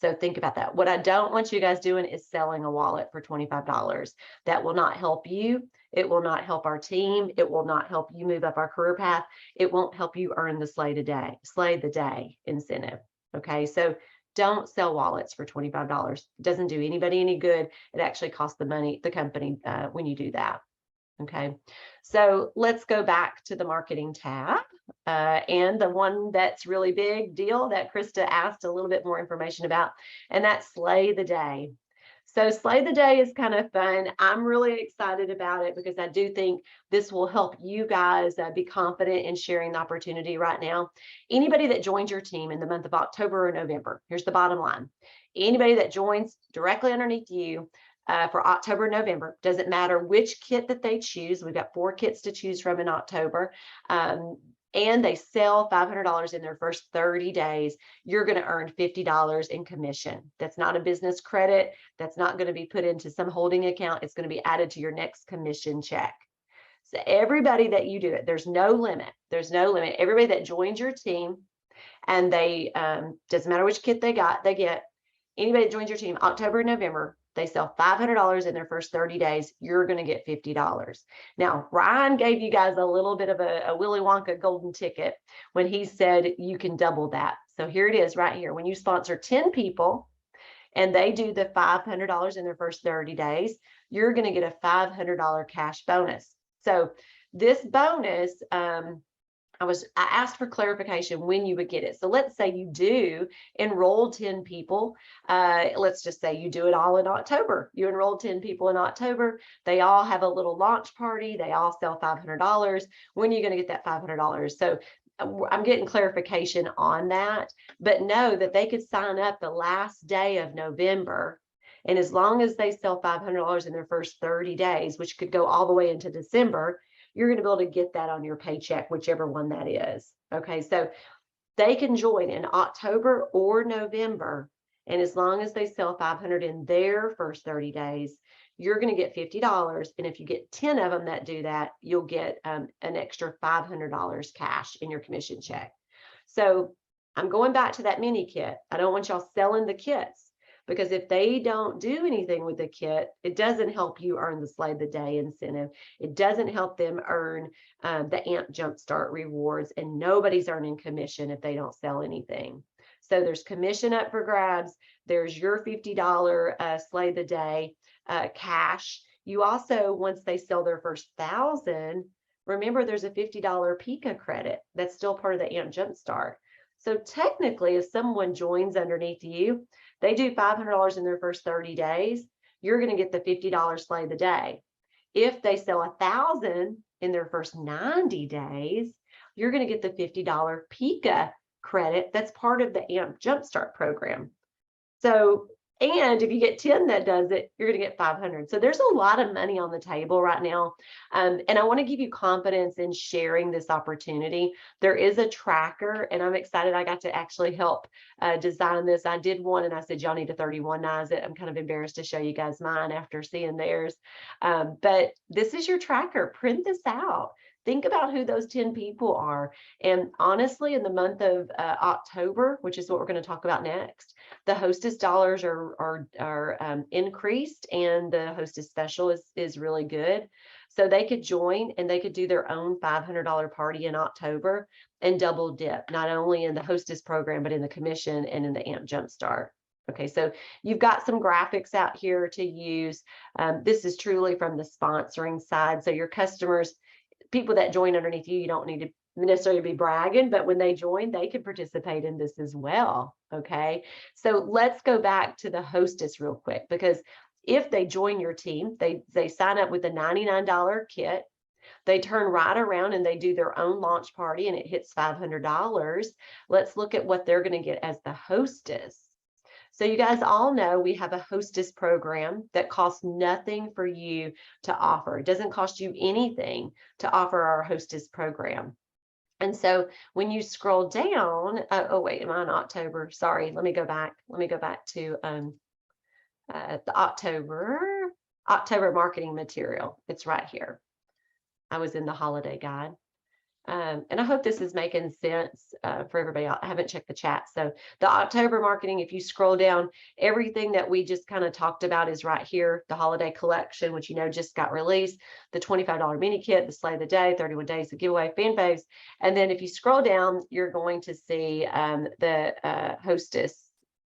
A: So think about that. What I don't want you guys doing is selling a wallet for $25. That will not help you. It will not help our team. It will not help you move up our career path. It won't help you earn the Slay the Day incentive. Okay, so don't sell wallets for $25. It doesn't do anybody any good. It actually costs the company when you do that. Okay, so let's go back to the marketing tab and the one that's really big deal that Krista asked a little bit more information about, and that's Slay the Day. So Slay the Day is kind of fun. I'm really excited about it because I do think this will help you guys be confident in sharing the opportunity right now. Anybody that joins your team in the month of October or November, here's the bottom line. Anybody that joins directly underneath you for October, November, doesn't matter which kit that they choose. We've got 4 kits to choose from in October. And they sell $500 in their first 30 days, you're going to earn $50 in commission. That's not a business credit. That's not going to be put into some holding account. It's going to be added to your next commission check. So everybody that you do it, there's no limit. There's no limit. Everybody that joins your team and they, doesn't matter which kit they get, anybody that joins your team, October, November, they sell $500 in their first 30 days, you're going to get $50. Now, Ryan gave you guys a little bit of a Willy Wonka golden ticket when he said you can double that. So here it is right here. When you sponsor 10 people and they do the $500 in their first 30 days, you're going to get a $500 cash bonus. So this bonus, I asked for clarification when you would get it. So let's say you do enroll 10 people. Let's just say you do it all in October. You enroll 10 people in October. They all have a little launch party. They all sell $500. When are you going to get that $500? So I'm getting clarification on that, but know that they could sign up the last day of November. And as long as they sell $500 in their first 30 days, which could go all the way into December, you're going to be able to get that on your paycheck, whichever one that is. Okay, so they can join in October or November. And as long as they sell $500 in their first 30 days, you're going to get $50. And if you get 10 of them that do that, you'll get an extra $500 cash in your commission check. So I'm going back to that mini kit. I don't want y'all selling the kits, because if they don't do anything with the kit, it doesn't help you earn the Slay the Day incentive. It doesn't help them earn the AMP Jumpstart rewards, and nobody's earning commission if they don't sell anything. So there's commission up for grabs. There's your $50 Slay the Day cash. You also, once they sell their first 1,000, remember there's a $50 PICA credit that's still part of the AMP Jumpstart. So technically, if someone joins underneath you, they do $500 in their first 30 days, you're going to get the $50 Slay the Day. If they sell 1,000 in their first 90 days, you're going to get the $50 PICA credit that's part of the AMP Jumpstart program. So, and if you get 10 that does it, you're going to get 500. So there's a lot of money on the table right now. And I want to give you confidence in sharing this opportunity. There is a tracker, and I'm excited I got to actually help design this. I did one, and I said, y'all need to 31-ize it. I'm kind of embarrassed to show you guys mine after seeing theirs. But this is your tracker. Print this out. Think about who those 10 people are. And honestly, in the month of October, which is what we're going to talk about next, the hostess dollars are increased, and the hostess special is really good. So they could join and they could do their own $500 party in October and double dip, not only in the hostess program, but in the commission and in the AMP Jumpstart. Okay, so you've got some graphics out here to use. This is truly from the sponsoring side. So your customers, people that join underneath you, you don't need to necessarily be bragging, but when they join, they can participate in this as well. Okay, so let's go back to the hostess real quick, because if they join your team, they sign up with a $99 kit, they turn right around and they do their own launch party and it hits $500. Let's look at what they're going to get as the hostess. So you guys all know we have a hostess program that costs nothing for you to offer. It doesn't cost you anything to offer our hostess program. And so when you scroll down, oh wait, am I in October? Sorry, let me go back. Let me go back to the October marketing material. It's right here. I was in the holiday guide. And I hope this is making sense for everybody. I haven't checked the chat. So the October marketing, if you scroll down, everything that we just kind of talked about is right here. The holiday collection, which you know just got released, the $25 mini kit, the Slay the Day, 31 days of giveaway, fan faves. And then if you scroll down, you're going to see the hostess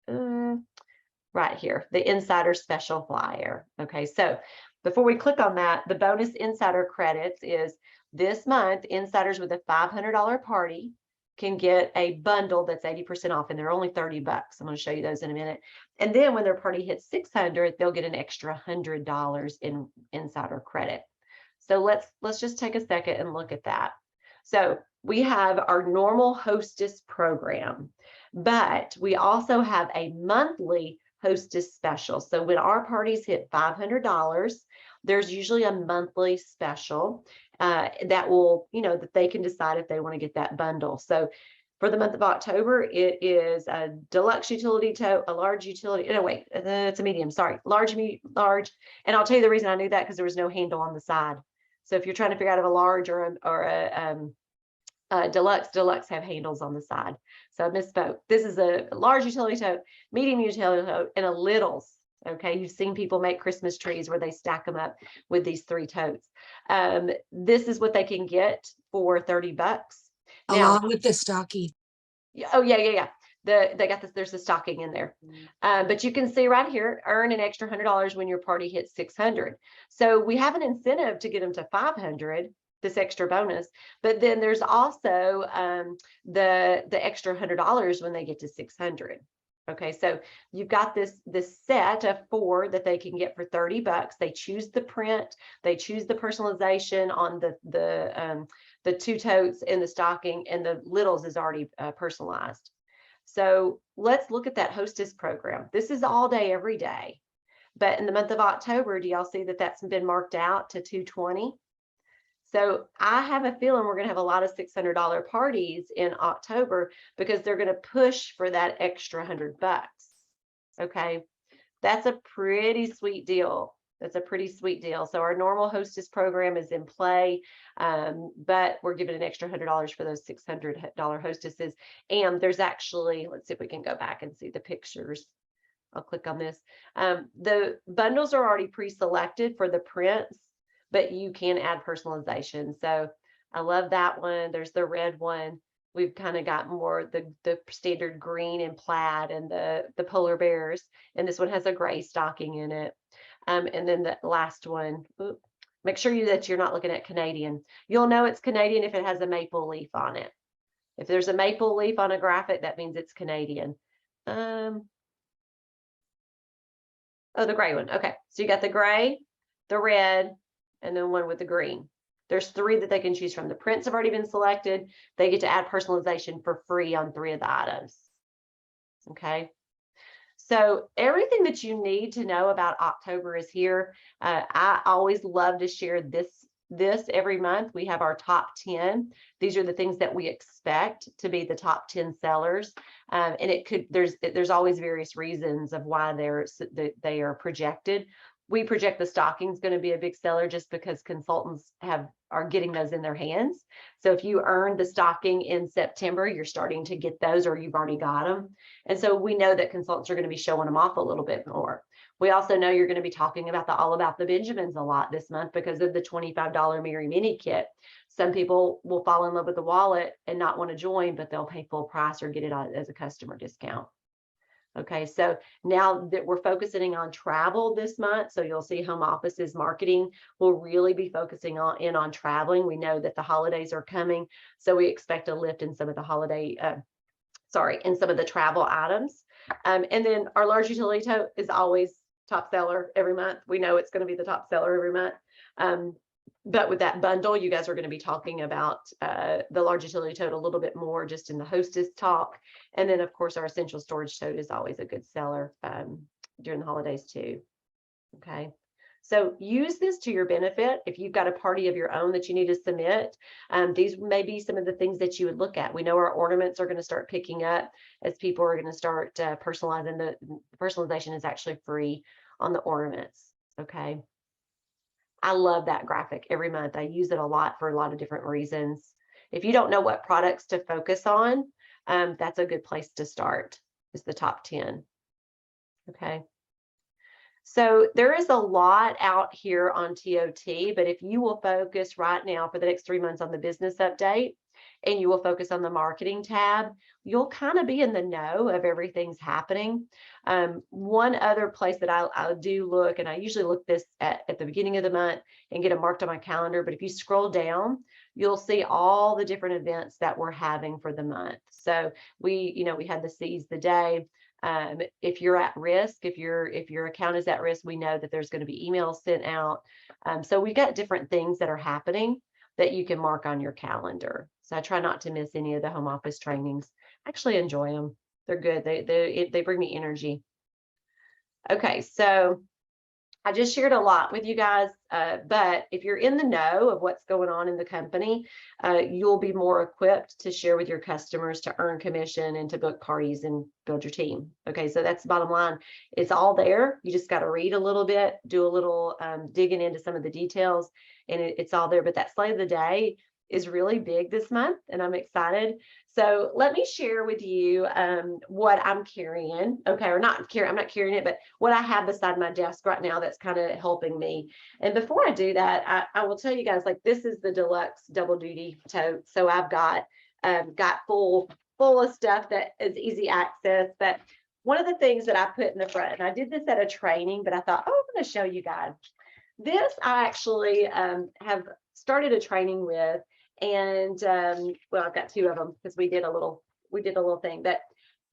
A: right here, the insider special flyer. Okay, so before we click on that, the bonus insider credits is this month, insiders with a $500 party can get a bundle that's 80% off, and they're only $30. I'm going to show you those in a minute. And then when their party hits 600, they'll get an extra $100 in insider credit. So let's just take a second and look at that. So we have our normal hostess program, but we also have a monthly hostess special. So when our parties hit $500, there's usually a monthly special that will, that they can decide if they want to get that bundle. So for the month of October, it is a deluxe utility tote, a large utility, no wait, it's a medium, sorry, large. And I'll tell you the reason I knew that, because there was no handle on the side. So if you're trying to figure out if a large or a deluxe have handles on the side. So I misspoke. This is a large utility tote, medium utility tote, and a littles. Okay, you've seen people make Christmas trees where they stack them up with these 3 totes. This is what they can get for $30. Now,
D: along with the stocking.
A: Oh yeah. They got this. There's a stocking in there, but you can see right here, earn an extra $100 when your party hits 600. So we have an incentive to get them to 500. This extra bonus, but then there's also the extra $100 when they get to 600. Okay, so you've got this set of 4 that they can get for $30. They choose the print, they choose the personalization on the 2 totes in the stocking, and the littles is already personalized. So let's look at that hostess program. This is all day, every day. But in the month of October, do y'all see that that's been marked out to $220? So I have a feeling we're going to have a lot of $600 parties in October, because they're going to push for that extra $100. Okay, that's a pretty sweet deal. That's a pretty sweet deal. So our normal hostess program is in play, but we're giving an extra $100 for those $600 hostesses. And there's actually, let's see if we can go back and see the pictures. I'll click on this. The bundles are already pre-selected for the prints, but you can add personalization. So I love that one. There's the red one. We've kind of got more the standard green and plaid and the polar bears. And this one has a gray stocking in it. And then the last one, make sure that you're not looking at Canadian. You'll know it's Canadian if it has a maple leaf on it. If there's a maple leaf on a graphic, that means it's Canadian. Oh, the gray one. Okay. So you got the gray, the red, and then one with the green. There's 3 that they can choose from. The prints have already been selected. They get to add personalization for free on 3 of the items. Okay. So everything that you need to know about October is here. I always love to share this every month. We have our top 10. These are the things that we expect to be the top 10 sellers. And there's always various reasons of why they are projected. We project the stocking's going to be a big seller just because consultants are getting those in their hands. So if you earned the stocking in September, you're starting to get those, or you've already got them. And so we know that consultants are going to be showing them off a little bit more. We also know you're going to be talking about All About the Benjamins a lot this month because of the $25 Mary Mini kit. Some people will fall in love with the wallet and not want to join, but they'll pay full price or get it as a customer discount. Okay, so now that we're focusing on travel this month, so you'll see home offices marketing will really be focusing on traveling. We know that the holidays are coming, so we expect a lift in some of the in some of the travel items. And then our large utility tote is always top seller every month. We know it's going to be the top seller every month. But with that bundle, you guys are going to be talking about the large utility tote a little bit more just in the hostess talk. And then, of course, our essential storage tote is always a good seller during the holidays too. Okay. So use this to your benefit. If you've got a party of your own that you need to submit, these may be some of the things that you would look at. We know our ornaments are going to start picking up as people are going to start personalizing. The personalization is actually free on the ornaments. Okay. I love that graphic every month. I use it a lot for a lot of different reasons. If you don't know what products to focus on, that's a good place to start, is the top 10. Okay. So there is a lot out here on TOT, but if you will focus right now for the next 3 months on the business update, and you will focus on the marketing tab, you'll kind of be in the know of everything's happening. One other place that I do look, and I usually look this at the beginning of the month and get it marked on my calendar, but if you scroll down, you'll see all the different events that we're having for the month. So we had the Seize the Day. If you're at risk, if your account is at risk, we know that there's going to be emails sent out. So we've got different things that are happening that you can mark on your calendar. So I try not to miss any of the home office trainings. I actually enjoy them. They're good. They bring me energy. Okay, so I just shared a lot with you guys, but if you're in the know of what's going on in the company, you'll be more equipped to share with your customers, to earn commission and to book parties and build your team. Okay, so that's the bottom line. It's all there. You just got to read a little bit, do a little digging into some of the details, and it's all there. But that slide of the day is really big this month, and I'm excited. So let me share with you what I'm carrying. Okay, or not carrying, I'm not carrying it, but what I have beside my desk right now that's kind of helping me. And before I do that, I will tell you guys, like, this is the deluxe double duty tote. So I've got full of stuff that is easy access. But one of the things that I put in the front, and I did this at a training, but I thought, oh, I'm going to show you guys. This I actually have started a training with. And well, I've got 2 of them because we did a little thing. But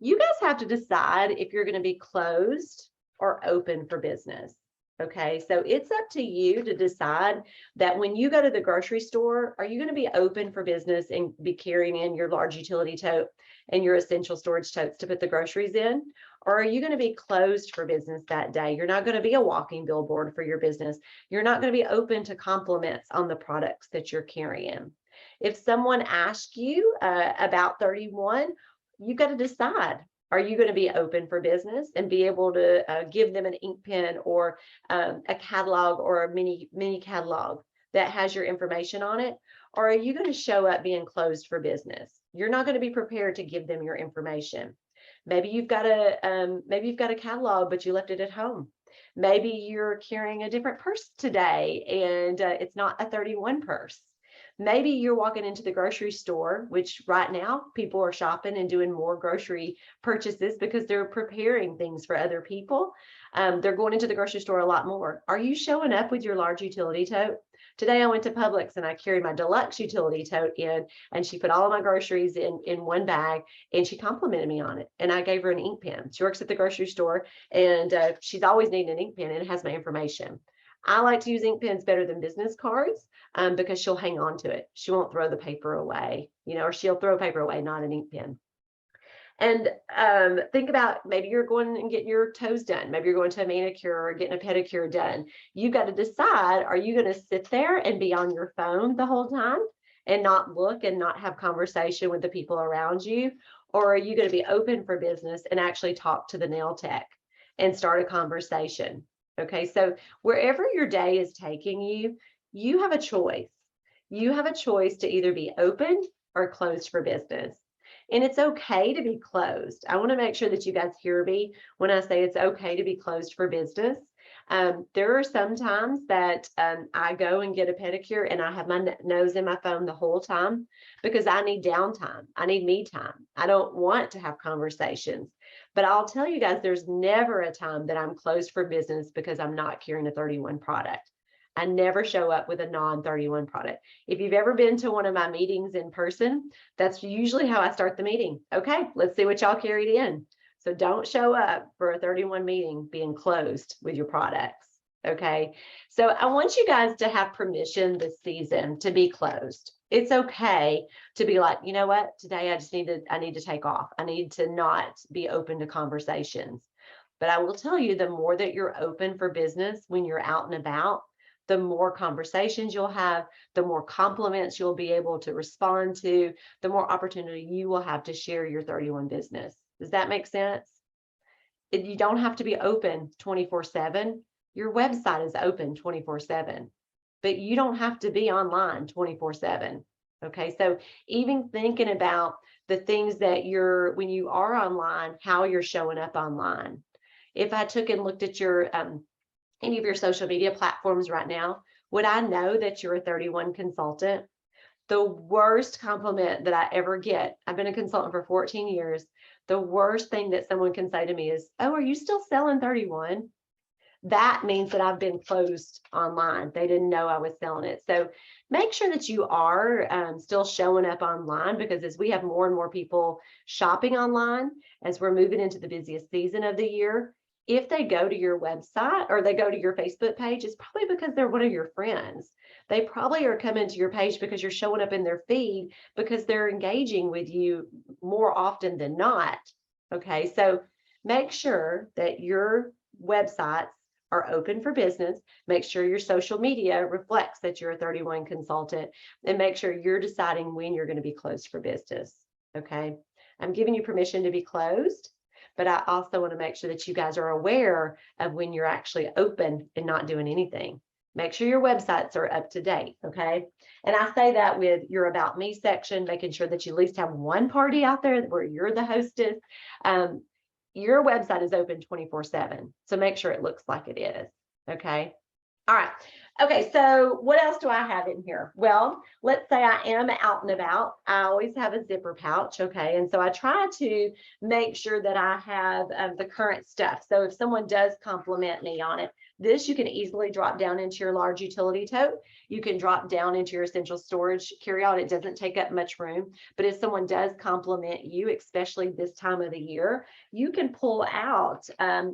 A: you guys have to decide if you're going to be closed or open for business. Okay, so it's up to you to decide that when you go to the grocery store, are you going to be open for business and be carrying in your large utility tote and your essential storage totes to put the groceries in? Or are you going to be closed for business that day? You're not going to be a walking billboard for your business. You're not going to be open to compliments on the products that you're carrying. If someone asks you about 31, you got to decide. Are you going to be open for business and be able to give them an ink pen or a catalog or a mini catalog that has your information on it? Or are you going to show up being closed for business? You're not going to be prepared to give them your information. Maybe you've got a catalog, but you left it at home. Maybe you're carrying a different purse today and it's not a 31 purse. Maybe you're walking into the grocery store, which right now people are shopping and doing more grocery purchases because they're preparing things for other people. They're going into the grocery store a lot more. Are you showing up with your large utility tote? Today I went to Publix and I carried my deluxe utility tote in, and she put all of my groceries in one bag, and she complimented me on it. And I gave her an ink pen. She works at the grocery store, and she's always needing an ink pen, and it has my information. I like to use ink pens better than business cards because she'll hang on to it. She won't throw the paper away, or she'll throw paper away, not an ink pen. And think about, maybe you're going and getting your toes done. Maybe you're going to a manicure or getting a pedicure done. You've got to decide, are you going to sit there and be on your phone the whole time and not look and not have conversation with the people around you? Or are you going to be open for business and actually talk to the nail tech and start a conversation? Okay, so wherever your day is taking you, you have a choice. You have a choice to either be open or closed for business. And it's okay to be closed. I want to make sure that you guys hear me when I say it's okay to be closed for business. There are some times that I go and get a pedicure and I have my nose in my phone the whole time because I need downtime. I need me time. I don't want to have conversations. But I'll tell you guys, there's never a time that I'm closed for business because I'm not carrying a 31 product. I never show up with a non-31 product. If you've ever been to one of my meetings in person, that's usually how I start the meeting. Okay, let's see what y'all carried in. So don't show up for a 31 meeting being closed with your products. Okay, so I want you guys to have permission this season to be closed. It's okay to be like, you know what, today I need to take off. I need to not be open to conversations. But I will tell you, the more that you're open for business when you're out and about, the more conversations you'll have, the more compliments you'll be able to respond to, the more opportunity you will have to share your 31 business. Does that make sense? You don't have to be open 24/7. Your website is open 24/7, but you don't have to be online 24/7. Okay, so even thinking about the things that when you are online, how you're showing up online. If I took and looked at your any of your social media platforms right now, would I know that you're a 31 consultant? The worst compliment that I ever get, I've been a consultant for 14 years. The worst thing that someone can say to me is, oh, are you still selling 31? That means that I've been closed online. They didn't know I was selling it. So make sure that you are still showing up online, because as we have more and more people shopping online, as we're moving into the busiest season of the year, if they go to your website or they go to your Facebook page, it's probably because they're one of your friends. They probably are coming to your page because you're showing up in their feed, because they're engaging with you more often than not. Okay, so make sure that your websites are open for business. Make sure your social media reflects that you're a 31 consultant, and make sure you're deciding when you're going to be closed for business. Okay, I'm giving you permission to be closed, but I also want to make sure that you guys are aware of when you're actually open and not doing anything. Make sure your websites are up to date, okay? And I say that with your About Me section, making sure that you at least have one party out there where you're the hostess. Your website is open 24/7, so make sure it looks like it is, okay? All right. Okay, so what else do I have in here? Well, let's say I am out and about. I always have a zipper pouch, okay? And so I try to make sure that I have the current stuff. So if someone does compliment me on it, this you can easily drop down into your large utility tote. You can drop down into your essential storage carryout. It doesn't take up much room. But if someone does compliment you, especially this time of the year, you can pull out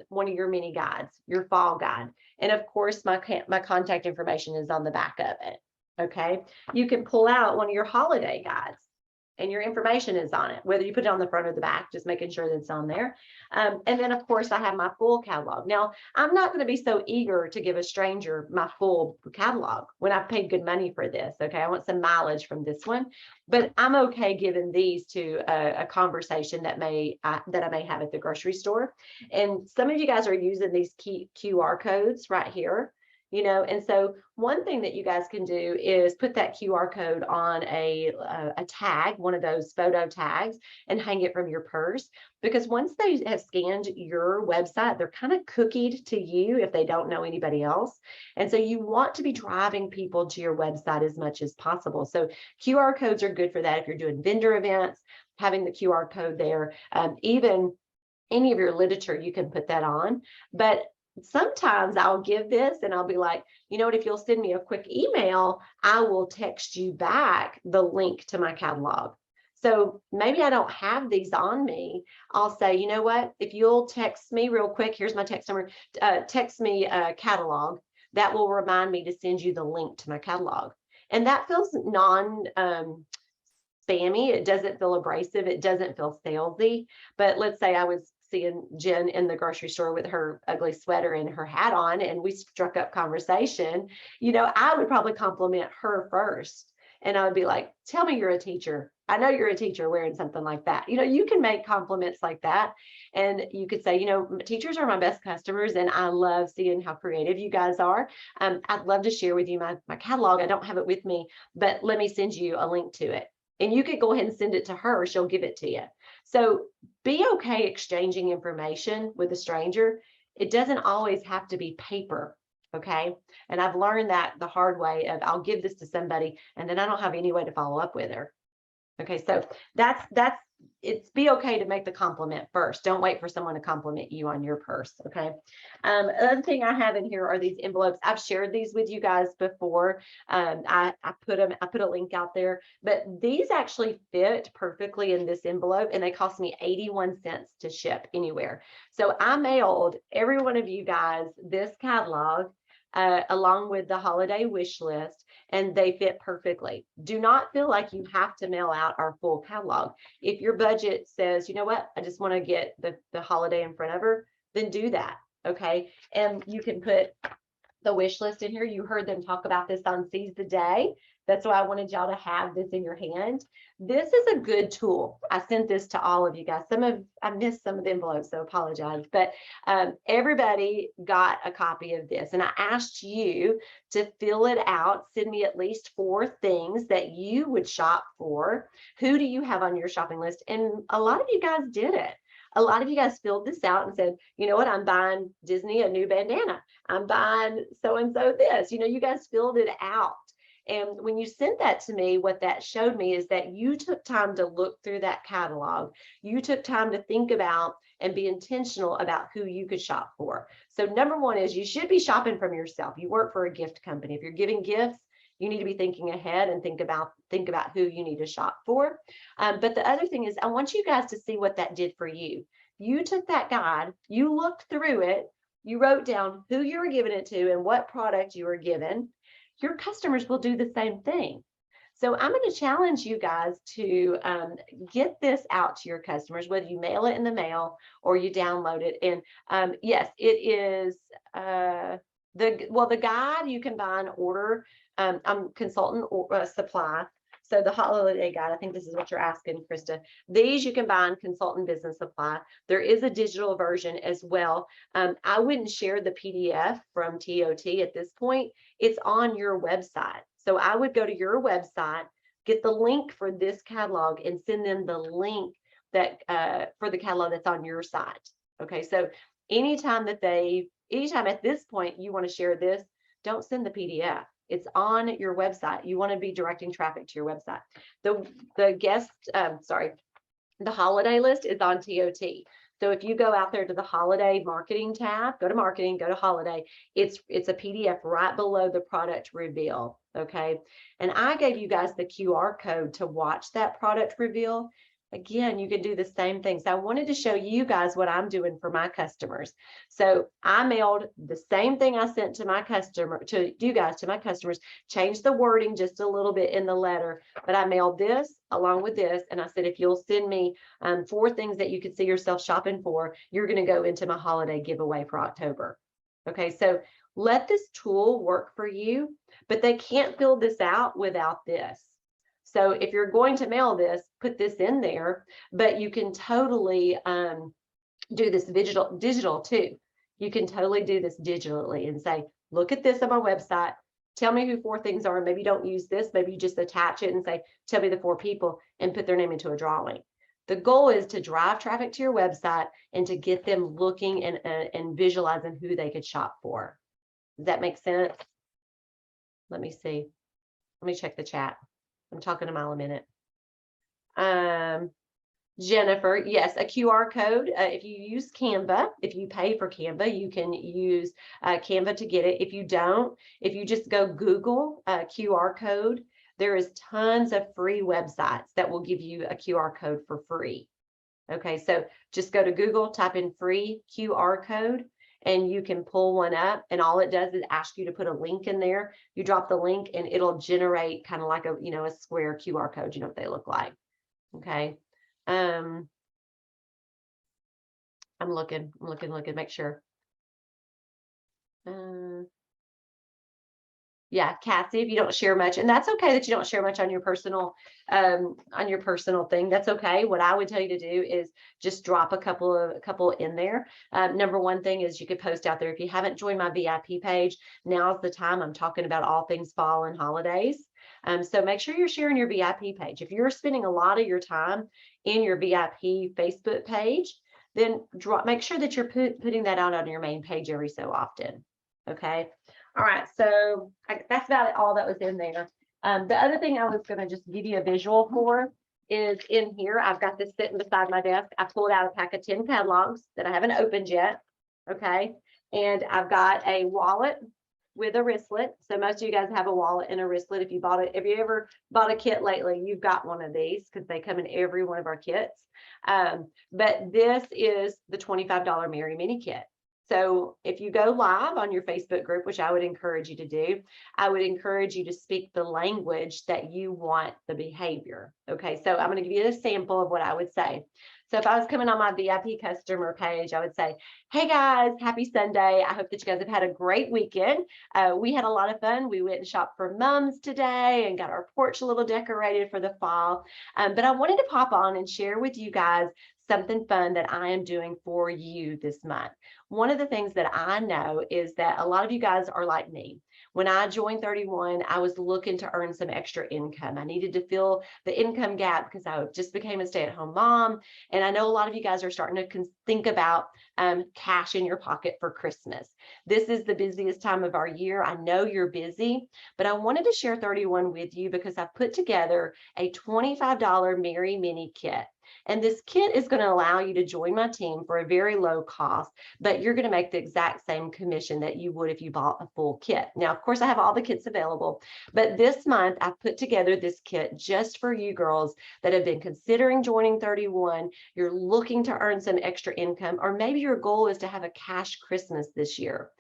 A: one of your mini guides, your fall guide. And of course, my contact information is on the back of it. Okay, you can pull out one of your holiday guides and your information is on it, whether you put it on the front or the back, just making sure that it's on there. And then of course I have my full catalog. Now, I'm not going to be so eager to give a stranger my full catalog when I've paid good money for this. Okay, I want some mileage from this one, but I'm okay giving these to a conversation that I may have at the grocery store. And some of you guys are using these key QR codes right here. And so one thing that you guys can do is put that QR code on a tag, one of those photo tags, and hang it from your purse, because once they have scanned your website, they're kind of cookied to you if they don't know anybody else. And so you want to be driving people to your website as much as possible. So QR codes are good for that. If you're doing vendor events, having the QR code there, even any of your literature, you can put that on. But sometimes I'll give this and I'll be like, you know what, if you'll send me a quick email, I will text you back the link to my catalog. So maybe I don't have these on me. I'll say, you know what, if you'll text me real quick, here's my text number, text me a catalog, that will remind me to send you the link to my catalog. And that feels spammy. It doesn't feel abrasive. It doesn't feel salesy. But let's say I was seeing Jen in the grocery store with her ugly sweater and her hat on, and we struck up conversation, I would probably compliment her first. And I would be like, tell me you're a teacher. I know you're a teacher wearing something like that. You can make compliments like that. And you could say, teachers are my best customers, and I love seeing how creative you guys are. I'd love to share with you my catalog. I don't have it with me, but let me send you a link to it. And you could go ahead and send it to her. She'll give it to you. So be okay exchanging information with a stranger. It doesn't always have to be paper. Okay. And I've learned that the hard way of I'll give this to somebody and then I don't have any way to follow up with her. Okay. So it's be okay to make the compliment first. Don't wait for someone to compliment you on your purse. Okay. Another thing I have in here are these envelopes. I've shared these with you guys before. I put a link out there, but these actually fit perfectly in this envelope, and they cost me 81 cents to ship anywhere. So I mailed every one of you guys this catalog along with the holiday wish list, and they fit perfectly. Do not feel like you have to mail out our full catalog. If your budget says, you know what, I just want to get the holiday in front of her, then do that. Okay. And you can put the wish list in here. You heard them talk about this on Seize the Day. That's why I wanted y'all to have this in your hand. This is a good tool. I sent this to all of you guys. I missed some of the envelopes, so apologize. But everybody got a copy of this. And I asked you to fill it out. Send me at least 4 things that you would shop for. Who do you have on your shopping list? And a lot of you guys did it. A lot of you guys filled this out and said, you know what, I'm buying Disney a new bandana. I'm buying so-and-so this. You guys filled it out. And when you sent that to me, what that showed me is that you took time to look through that catalog. You took time to think about and be intentional about who you could shop for. So number one is you should be shopping from yourself. You work for a gift company. If you're giving gifts, you need to be thinking ahead and think about who you need to shop for. But the other thing is I want you guys to see what that did for you. You took that guide, you looked through it, you wrote down who you were giving it to and what product you were given. Your customers will do the same thing. So I'm going to challenge you guys to get this out to your customers, whether you mail it in the mail or you download it. And yes, it is the guide you can buy and order. Consultant or supply. So the holiday guide, I think this is what you're asking, Krista. These you can buy in consultant business supply. There is a digital version as well. I wouldn't share the PDF from TOT at this point. It's on your website. So I would go to your website, get the link for this catalog and send them the link that for the catalog that's on your site. Okay, so anytime at this point you want to share this, don't send the PDF. It's on your website. You want to be directing traffic to your website. The holiday list is on TOT. So if you go out there to the holiday marketing tab, go to marketing, go to holiday, it's a PDF right below the product reveal. Okay. And I gave you guys the QR code to watch that product reveal. Again, you can do the same thing. So I wanted to show you guys what I'm doing for my customers. So I mailed the same thing I sent to my customers, changed the wording just a little bit in the letter, but I mailed this along with this. And I said, if you'll send me 4 things that you could see yourself shopping for, you're going to go into my holiday giveaway for October. Okay, so let this tool work for you, but they can't fill this out without this. So if you're going to mail this, put this in there, but you can totally do this digital too. You can totally do this digitally and say, look at this on my website. Tell me who 4 things are. Maybe don't use this. Maybe you just attach it and say, tell me the 4 people and put their name into a drawing. The goal is to drive traffic to your website and to get them looking and visualizing who they could shop for. Does that make sense? Let me see. Let me check the chat. I'm talking a mile a minute. Jennifer, yes, a QR code. If you use Canva, if you pay for Canva, you can use Canva to get it. If you don't, if you just go Google QR code, there is tons of free websites that will give you a QR code for free. Okay, so just go to Google, type in free QR code, and you can pull one up, and all it does is ask you to put a link in there. You drop the link and it'll generate kind of like a, a square QR code. You know what they look like. Okay. I'm looking, make sure. Yeah, Cassie, if you don't share much, and that's okay that you don't share much on your personal thing. That's okay. What I would tell you to do is just drop a couple in there. Number one thing is you could post out there. If you haven't joined my VIP page, now's the time. I'm talking about all things fall and holidays. So make sure you're sharing your VIP page. If you're spending a lot of your time in your VIP Facebook page, then make sure that you're putting that out on your main page every so often. Okay. All right. So that's about all that was in there. The other thing I was going to just give you a visual for is in here. I've got this sitting beside my desk. I pulled out a pack of 10 catalogs that I haven't opened yet. Okay. And I've got a wallet with a wristlet. So most of you guys have a wallet and a wristlet. If you ever bought a kit lately, you've got one of these because they come in every one of our kits. But this is the $25 Merry Mini kit. So if you go live on your Facebook group, which I would encourage you to do, I would encourage you to speak the language that you want the behavior. Okay, so I'm going to give you a sample of what I would say. So if I was coming on my VIP customer page, I would say, hey guys, happy Sunday. I hope that you guys have had a great weekend. We had a lot of fun. We went and shopped for mums today and got our porch a little decorated for the fall. But I wanted to pop on and share with you guys something fun that I am doing for you this month. One of the things that I know is that a lot of you guys are like me. When I joined 31, I was looking to earn some extra income. I needed to fill the income gap because I just became a stay-at-home mom. And I know a lot of you guys are starting to think about cash in your pocket for Christmas. This is the busiest time of our year. I know you're busy, but I wanted to share 31 with you because I've put together a $25 Merry Mini kit. And this kit is going to allow you to join my team for a very low cost, but you're going to make the exact same commission that you would if you bought a full kit. Now, of course, I have all the kits available, but this month I've put together this kit just for you girls that have been considering joining 31. You're looking to earn some extra income, or maybe your goal is to have a cash Christmas this year.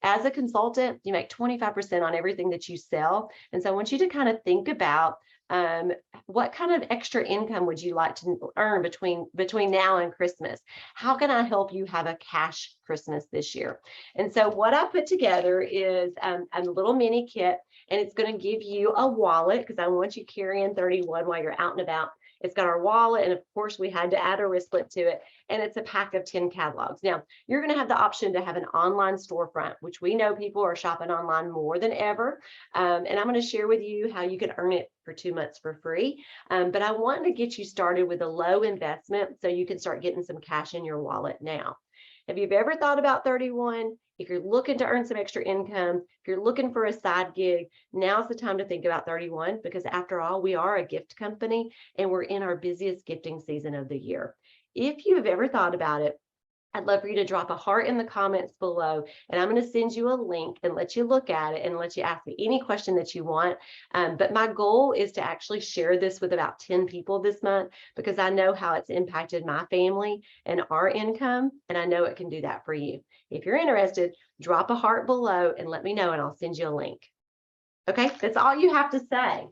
A: As a consultant, you make 25% on everything that you sell. And so I want you to kind of think about what kind of extra income would you like to earn between now and Christmas? How can I help you have a cash Christmas this year? And so what I put together is a little mini kit, and it's going to give you a wallet because I want you carrying 31 while you're out and about. It's got our wallet, and of course we had to add a wristlet to it, and it's a pack of 10 catalogs. Now, you're going to have the option to have an online storefront, which we know people are shopping online more than ever, and I'm going to share with you how you can earn it for 2 months for free, but I want to get you started with a low investment so you can start getting some cash in your wallet now. If you've ever thought about 31, if you're looking to earn some extra income, if you're looking for a side gig, now's the time to think about 31 because after all, we are a gift company and we're in our busiest gifting season of the year. If you have ever thought about it, I'd love for you to drop a heart in the comments below, and I'm going to send you a link and let you look at it and let you ask me any question that you want. But my goal is to actually share this with about 10 people this month because I know how it's impacted my family and our income, and I know it can do that for you. If you're interested, drop a heart below and let me know, and I'll send you a link. Okay, that's all you have to say.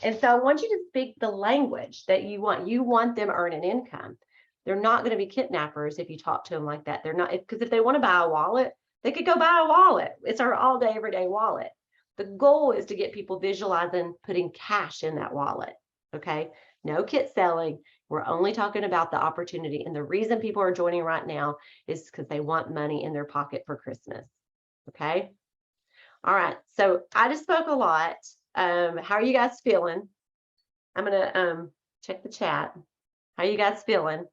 A: And so I want you to speak the language that you want. You want them earning income. They're not going to be kidnappers if you talk to them like that. They're not, because if they want to buy a wallet, they could go buy a wallet. It's our all day, everyday wallet. The goal is to get people visualizing putting cash in that wallet. Okay. No kit selling. We're only talking about the opportunity. And the reason people are joining right now is because they want money in their pocket for Christmas. Okay. All right. So I just spoke a lot. How are you guys feeling? I'm gonna check the chat. How are you guys feeling?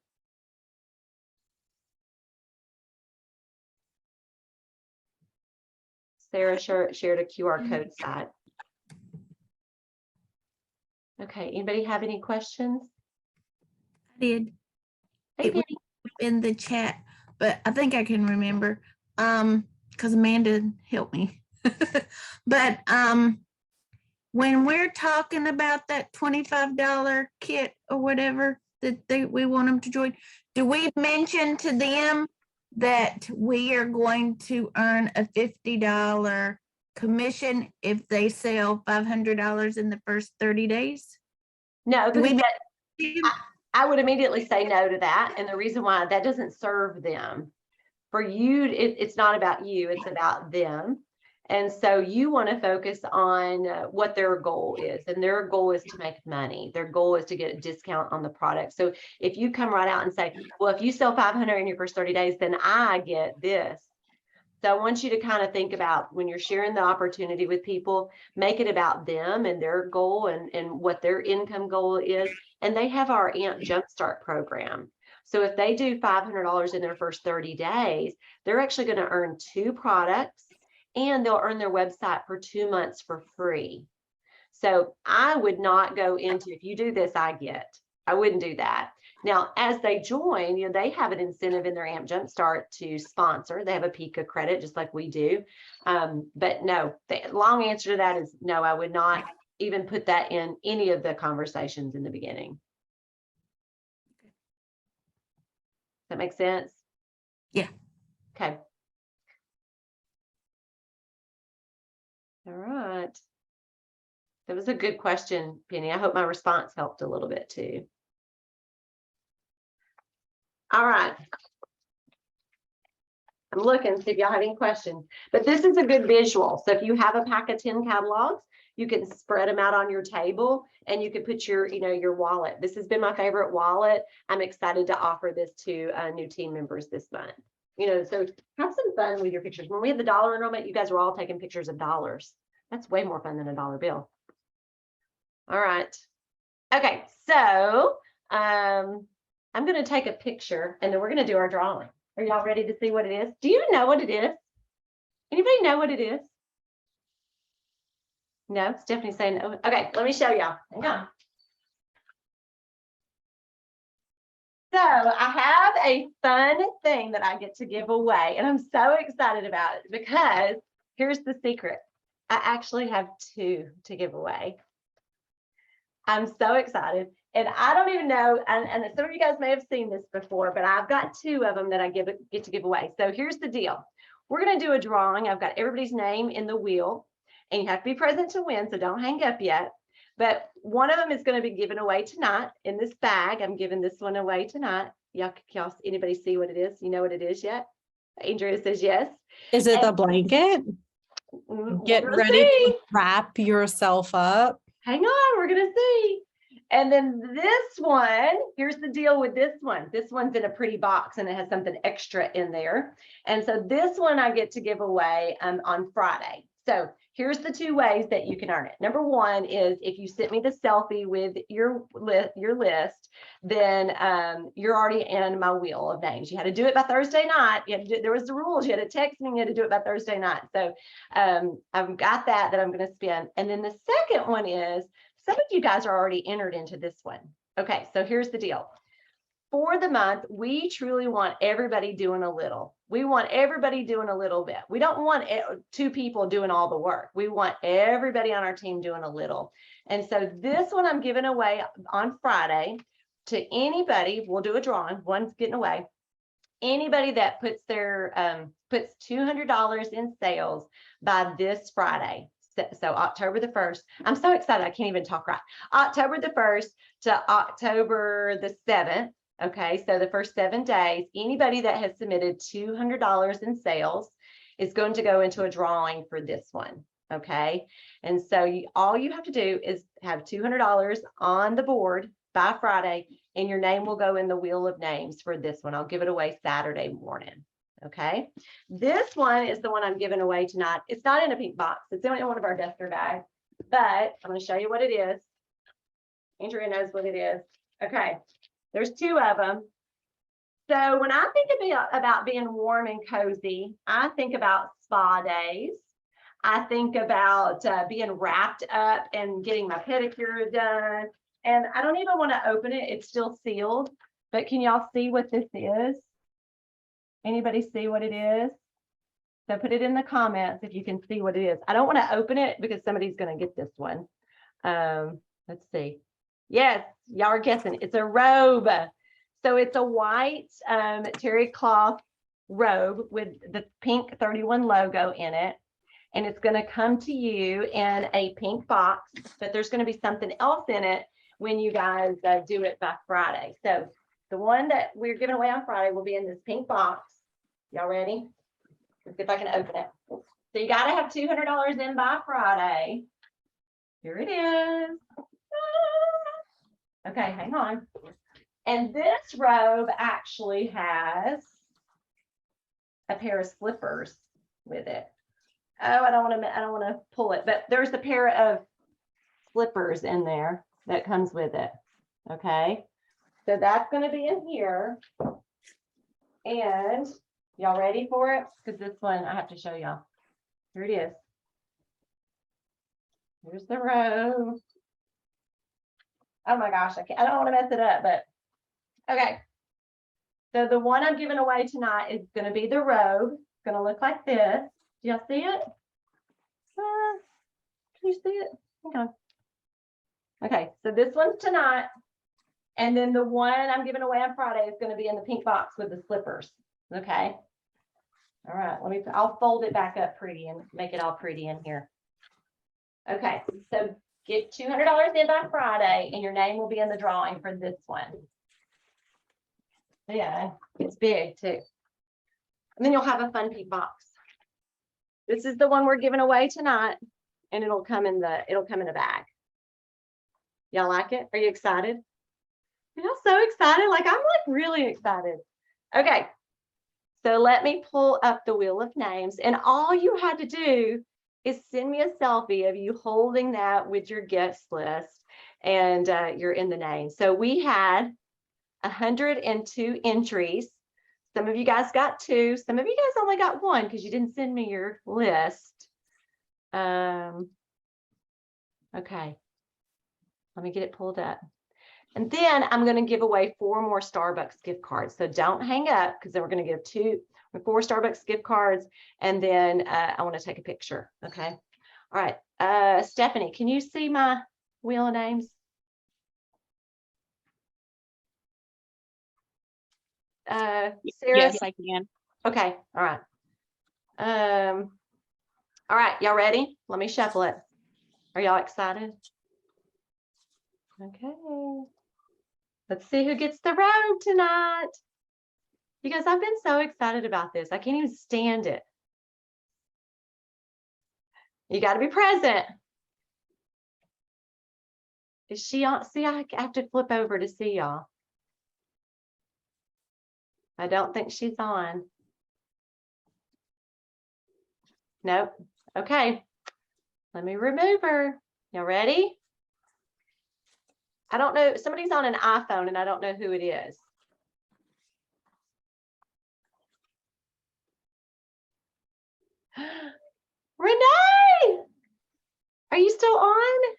A: Sarah shared a QR code site. Okay, anybody have any questions?
D: I did.
A: Hey,
D: It was
A: Penny.
D: in the chat, but I think I can remember because Amanda helped me. But when we're talking about that $25 kit or whatever that we want them to join, do we mention to them that we are going to earn a $50 commission if they sell $500 in the first 30 days?
A: No,
D: Do
A: because
D: we
A: I would immediately say no to that. And the reason why, that doesn't serve them. For you, it's not about you, it's about them. And so you want to focus on what their goal is. And their goal is to make money. Their goal is to get a discount on the product. So if you come right out and say, well, if you sell 500 in your first 30 days, then I get this. So I want you to kind of think about, when you're sharing the opportunity with people, make it about them and their goal and what their income goal is. And they have our AMP Jumpstart program. So if they do $500 in their first 30 days, they're actually going to earn 2 products, and they'll earn their website for 2 months for free. So I would not go into, if you do this, I wouldn't do that. Now, as they join, they have an incentive in their AMP Jumpstart to sponsor. They have a PICA credit, just like we do. But no, the long answer to that is no, I would not even put that in any of the conversations in the beginning. Does that make sense?
D: Yeah.
A: Okay. All right. That was a good question, Penny. I hope my response helped a little bit too. All right. I'm looking to see if y'all have any questions, but this is a good visual. So if you have a pack of 10 catalogs, you can spread them out on your table and you can put your, your wallet. This has been my favorite wallet. I'm excited to offer this to new team members this month. So have some fun with your pictures. When we had the dollar enrollment, you guys were all taking pictures of dollars. That's way more fun than a dollar bill. All right. Okay, so I'm going to take a picture and then we're going to do our drawing. Are y'all ready to see what it is? Do you know what it is? Anybody know what it is? No, Stephanie's saying no. Okay, let me show y'all. Hang on. So I have a fun thing that I get to give away, and I'm so excited about it because here's the secret. I actually have 2 to give away. I'm so excited. And I don't even know, and some of you guys may have seen this before, but I've got 2 of them that I get to give away. So here's the deal. We're going to do a drawing. I've got everybody's name in the wheel, and you have to be present to win, so don't hang up yet. But one of them is going to be given away tonight in this bag. I'm giving this one away tonight. Y'all, anybody see what it is? You know what it is yet? Andrea says yes.
E: Is it the blanket? Get ready to wrap yourself up.
A: Hang on, we're going to see. And then this one, here's the deal with this one. This one's in a pretty box and it has something extra in there. And so this one I get to give away on Friday. So here's the 2 ways that you can earn it. Number 1 is if you sent me the selfie with your list, then you're already in my wheel of names. You had to do it by Thursday night. There was the rules. You had to text me. You had to do it by Thursday night. So I've got that I'm going to spin. And then the second one is, some of you guys are already entered into this one. Okay, so here's the deal. For the month, we truly want everybody doing a little. We want everybody doing a little bit. We don't want 2 people doing all the work. We want everybody on our team doing a little. And so this one I'm giving away on Friday to anybody. We'll do a drawing. One's getting away. Anybody that puts their puts $200 in sales by this Friday. So October the 1st, I'm so excited. I can't even talk right. October the 1st to October the 7th. Okay, so the first 7 days, anybody that has submitted $200 in sales is going to go into a drawing for this one. Okay, and so all you have to do is have $200 on the board by Friday, and your name will go in the wheel of names for this one. I'll give it away Saturday morning. Okay. This one is the one I'm giving away tonight. It's not in a pink box. It's in one of our duster bags, but I'm going to show you what it is. Andrea knows what it is. Okay. There's two of them. So when I think about being warm and cozy, I think about spa days. I think about being wrapped up and getting my pedicure done. And I don't even want to open it. It's still sealed. But can y'all see what this is? Anybody see what it is? So put it in the comments if you can see what it is. I don't want to open it because somebody's going to get this one. Let's see. Yes, y'all are guessing. It's a robe. So it's a white terry cloth robe with the pink 31 logo in it. And it's going to come to you in a pink box, but there's going to be something else in it when you guys do it by Friday. So the one that we're giving away on Friday will be in this pink box. Y'all ready? Let's see if I can open it. So you got to have $200 in by Friday. Here it is. Okay, hang on. And this robe actually has a pair of slippers with it. Oh, I don't want to pull it, but there's a pair of slippers in there that comes with it. Okay. So that's going to be in here. And y'all ready for it? Because this one I have to show y'all. Here it is. Here's the robe. Oh my gosh, I don't want to mess it up, but okay. So the one I'm giving away tonight is going to be the robe. It's going to look like this. Do y'all see it? Can you see it? Okay. Okay, so this one's tonight. And then the one I'm giving away on Friday is going to be in the pink box with the slippers. Okay. All right, I'll fold it back up pretty and make it all pretty in here. Okay, so get $200 in by Friday and your name will be in the drawing for this one. Yeah, it's big too. And then you'll have a fun pink box. This is the one we're giving away tonight, and it'll come in a bag. Y'all like it? Are you excited? Y'all so excited? Like I'm like really excited. Okay. So let me pull up the wheel of names, and all you had to do is send me a selfie of you holding that with your guest list, and you're in the name. So we had 102 entries. Some of you guys got 2. Some of you guys only got 1 because you didn't send me your list. Okay. Let me get it pulled up. And then I'm going to give away 4 more Starbucks gift cards. So don't hang up because then we're going to give 4 Starbucks gift cards. And then I want to take a picture. Okay. All right. Stephanie, can you see my wheel of names? Sarah?
C: Yes, I can.
A: Okay. All right. All right. Y'all ready? Let me shuffle it. Are y'all excited? Okay. Let's see who gets the robe tonight. You guys, I've been so excited about this. I can't even stand it. You got to be present. Is she on? See, I have to flip over to see y'all. I don't think she's on. Nope. Okay. Let me remove her. Y'all ready? I don't know. Somebody's on an iPhone and I don't know who it is. Renee, are you still on?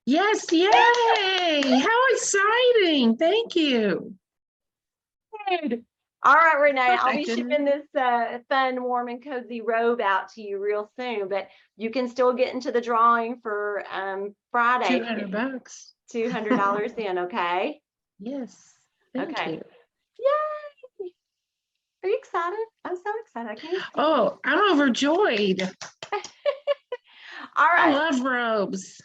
F: Yes, yay! How exciting. Thank you.
A: Good. All right, Renee,
F: Oh,
A: I'll
F: my
A: be
F: goodness.
A: shipping this fun, warm, and cozy robe out to you real soon, but you can still get into the drawing for Friday.
F: $200.
A: $200 in, okay?
F: Yes. Thank
A: Okay.
F: you.
A: Yay! Are you excited? I'm so excited. I can't.
F: Oh, I'm overjoyed.
A: All
F: I
A: right.
F: love robes.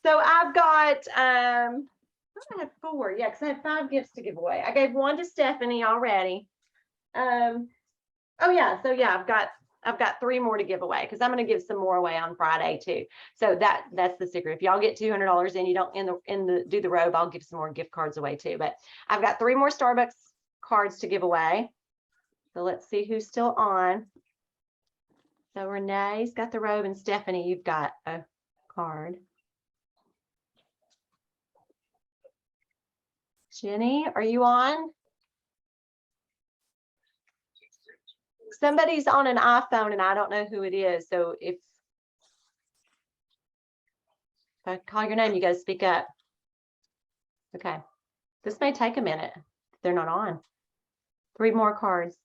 A: So I've got I had 4, yeah, because I had 5 gifts to give away. I gave 1 to Stephanie already. Oh yeah, so yeah, I've got 3 more to give away because I'm going to give some more away on Friday too. So that's the secret. If y'all get $200 in, you don't do the robe, I'll give some more gift cards away too. But I've got 3 more Starbucks cards to give away. So let's see who's still on. So Renee's got the robe, and Stephanie, you've got a card. Jenny, are you on? Somebody's on an iPhone and I don't know who it is. So if I call your name, you guys speak up. Okay. This may take a minute if they're not on. 3 more cards.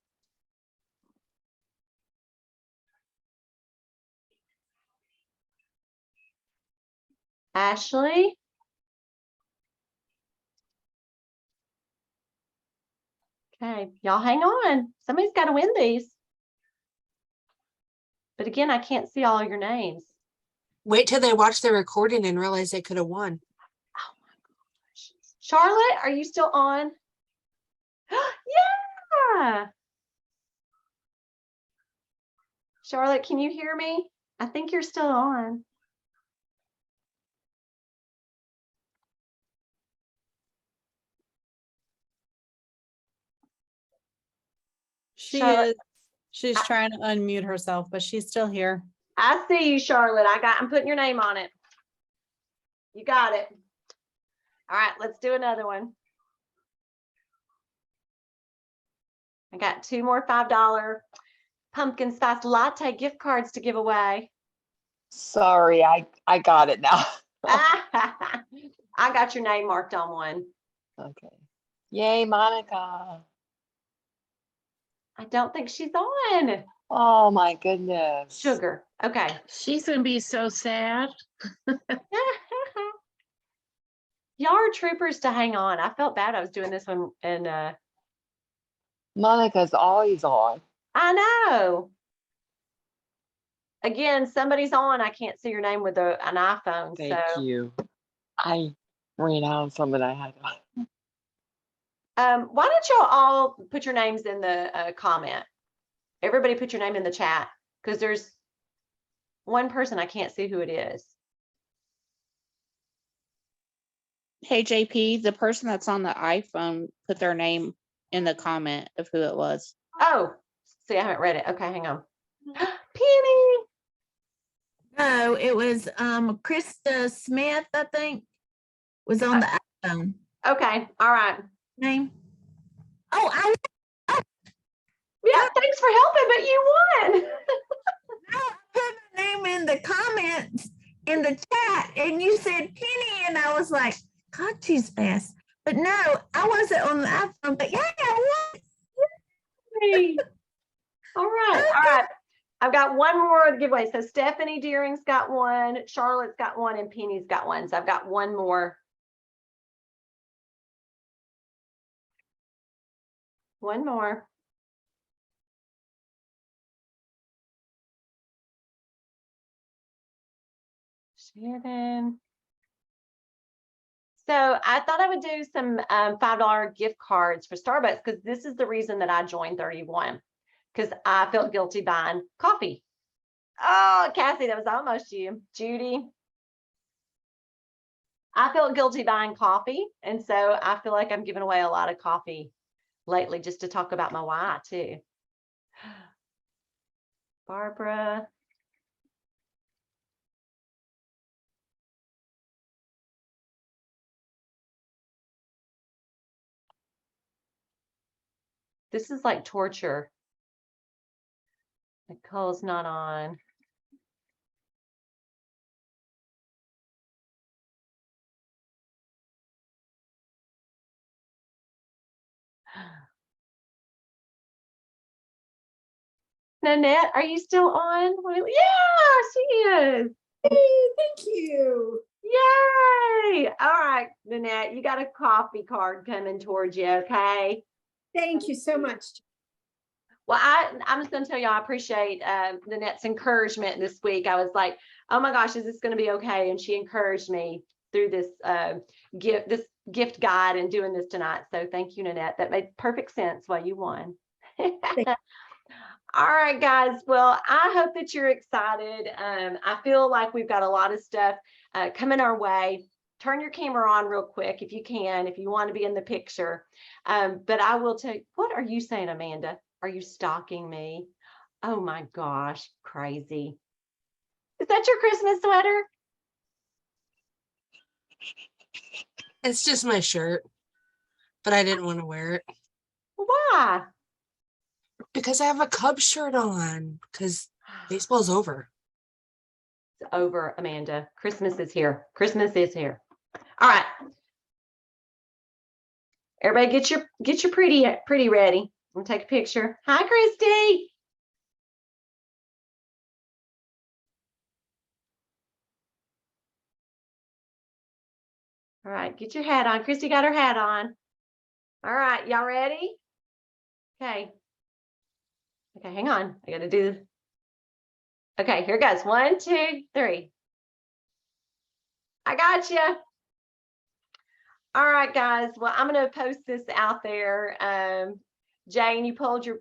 A: Ashley. Okay, y'all hang on. Somebody's got to win these. But again, I can't see all your names.
G: Wait till they watch the recording and realize they could have won.
A: Oh my gosh. Charlotte, are you still on? Yeah. Charlotte, can you hear me? I think you're still on. Charlotte.
E: She's trying to unmute herself, but she's still here.
A: I see you, Charlotte. I'm putting your name on it. You got it. All right, let's do another one. I got 2 more $5 pumpkin spice latte gift cards to give away.
H: Sorry, I got it now.
A: I got your name marked on one.
H: Okay. Yay, Monica.
A: I don't think she's on.
H: Oh my goodness.
A: Sugar. Okay.
F: She's gonna be so sad.
A: Y'all are troopers to hang on. I felt bad I was doing this one, and
H: Monica's always on.
A: I know. Again, somebody's on. I can't see your name with an iPhone.
H: Thank
A: so
H: you. I ran out of some that I had.
A: why don't y'all all put your names in the comment? Everybody put your name in the chat, because there's one person I can't see who it is.
C: Hey, JP, the person that's on the iPhone put their name in the comment of who it was.
A: Oh, see, I haven't read it. Okay, hang on. Penny.
D: No, it was Krista Smith, I think, was on the iPhone.
A: Okay, all right.
D: Name. Oh, I
A: Yeah, thanks for helping, but you won.
D: put my name in the comments in the chat, and you said Penny, and I was like, God, she's fast. But no, I wasn't on the iPhone. But yeah, I won.
A: Hey. All right. I've got one more giveaway. So Stephanie Deering's got one, Charlotte's got one, and Penny's got one. So I've got one more. One more. Shannon. So I thought I would do some $5 gift cards for Starbucks, because this is the reason that I joined 31, because I felt guilty buying coffee. Oh, Cassie, that was almost you. Judy. I felt guilty buying coffee, and so I feel like I'm giving away a lot of coffee lately just to talk about my why too. Barbara. This is like torture. Nicole's not on. Nanette, are you still on? Yeah, she is.
I: Hey, thank you.
A: Yay. All right, Nanette, you got a coffee card coming towards you, okay?
I: Thank you so much.
A: Well, I'm just going to tell you, I appreciate Nanette's encouragement this week. I was like, oh my gosh, is this going to be okay? And she encouraged me through this gift guide and doing this tonight. So thank you, Nanette. That made perfect sense why you won. All right, guys. Well, I hope that you're excited. I feel like we've got a lot of stuff coming our way. Turn your camera on real quick if you can, if you want to be in the picture. But I will tell you, what are you saying, Amanda? Are you stalking me? Oh my gosh, crazy. Is that your Christmas sweater?
G: It's just my shirt, but I didn't want to wear it
A: Why?
G: because I have a Cubs shirt on because baseball's over.
A: It's over, Amanda. Christmas is here. Christmas is here. All right. Everybody get your pretty ready. I'm gonna take a picture. Hi, Christy. All right, get your hat on. Christy got her hat on. All right, y'all ready? Okay. Okay, hang on. I gotta do. Okay, here goes. 1, 2, 3. I got you. All right, guys. Well, I'm gonna post this out there. Jane, you pulled your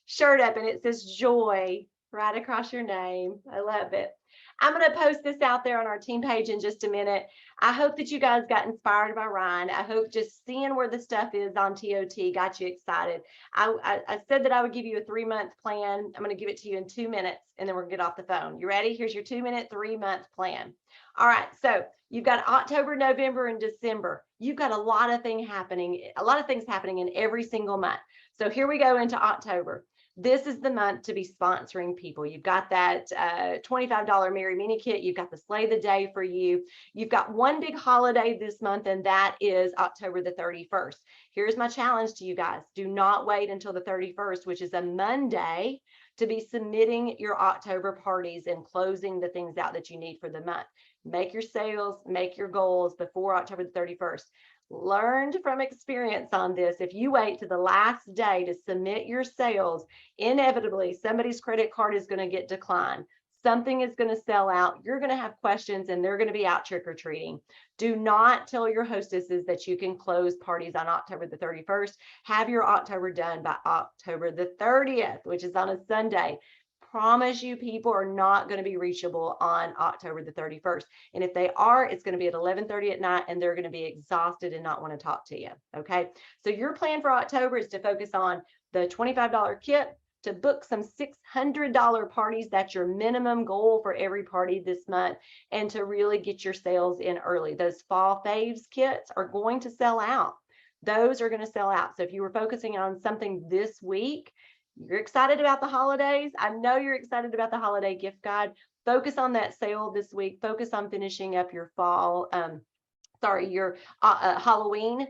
A: shirt up and it says joy right across your name. I love it. I'm going to post this out there on our team page in just a minute. I hope that you guys got inspired by Ryan. I hope just seeing where the stuff is on TOT got you excited. I said that I would give you a 3-month plan. I'm going to give it to you in 2 minutes and then we're going to get off the phone. You ready? Here's your 2-minute, 3-month plan. All right. So you've got October, November, and December. You've got a lot of things happening in every single month. So here we go into October. This is the month to be sponsoring people. You've got that $25 Merry Mini Kit. You've got the Slay the Day for you. You've got one big holiday this month, and that is October the 31st. Here's my challenge to you guys. Do not wait until the 31st, which is a Monday, to be submitting your October parties and closing the things out that you need for the month. Make your sales, make your goals before October the 31st. Learned from experience on this. If you wait to the last day to submit your sales, inevitably somebody's credit card is going to get declined. Something is going to sell out. You're going to have questions and they're going to be out trick-or-treating. Do not tell your hostesses that you can close parties on October the 31st. Have your October done by October the 30th, which is on a Sunday. Promise you people are not going to be reachable on October the 31st. And if they are, it's going to be at 11:30 at night and they're going to be exhausted and not want to talk to you. Okay. So your plan for October is to focus on the $25 kit, to book some $600 parties. That's your minimum goal for every party this month, and to really get your sales in early. Those fall faves kits are going to sell out. Those are going to sell out. So if you were focusing on something this week, you're excited about the holidays. I know you're excited about the holiday gift guide. Focus on that sale this week. Focus on finishing up your fall, your Halloween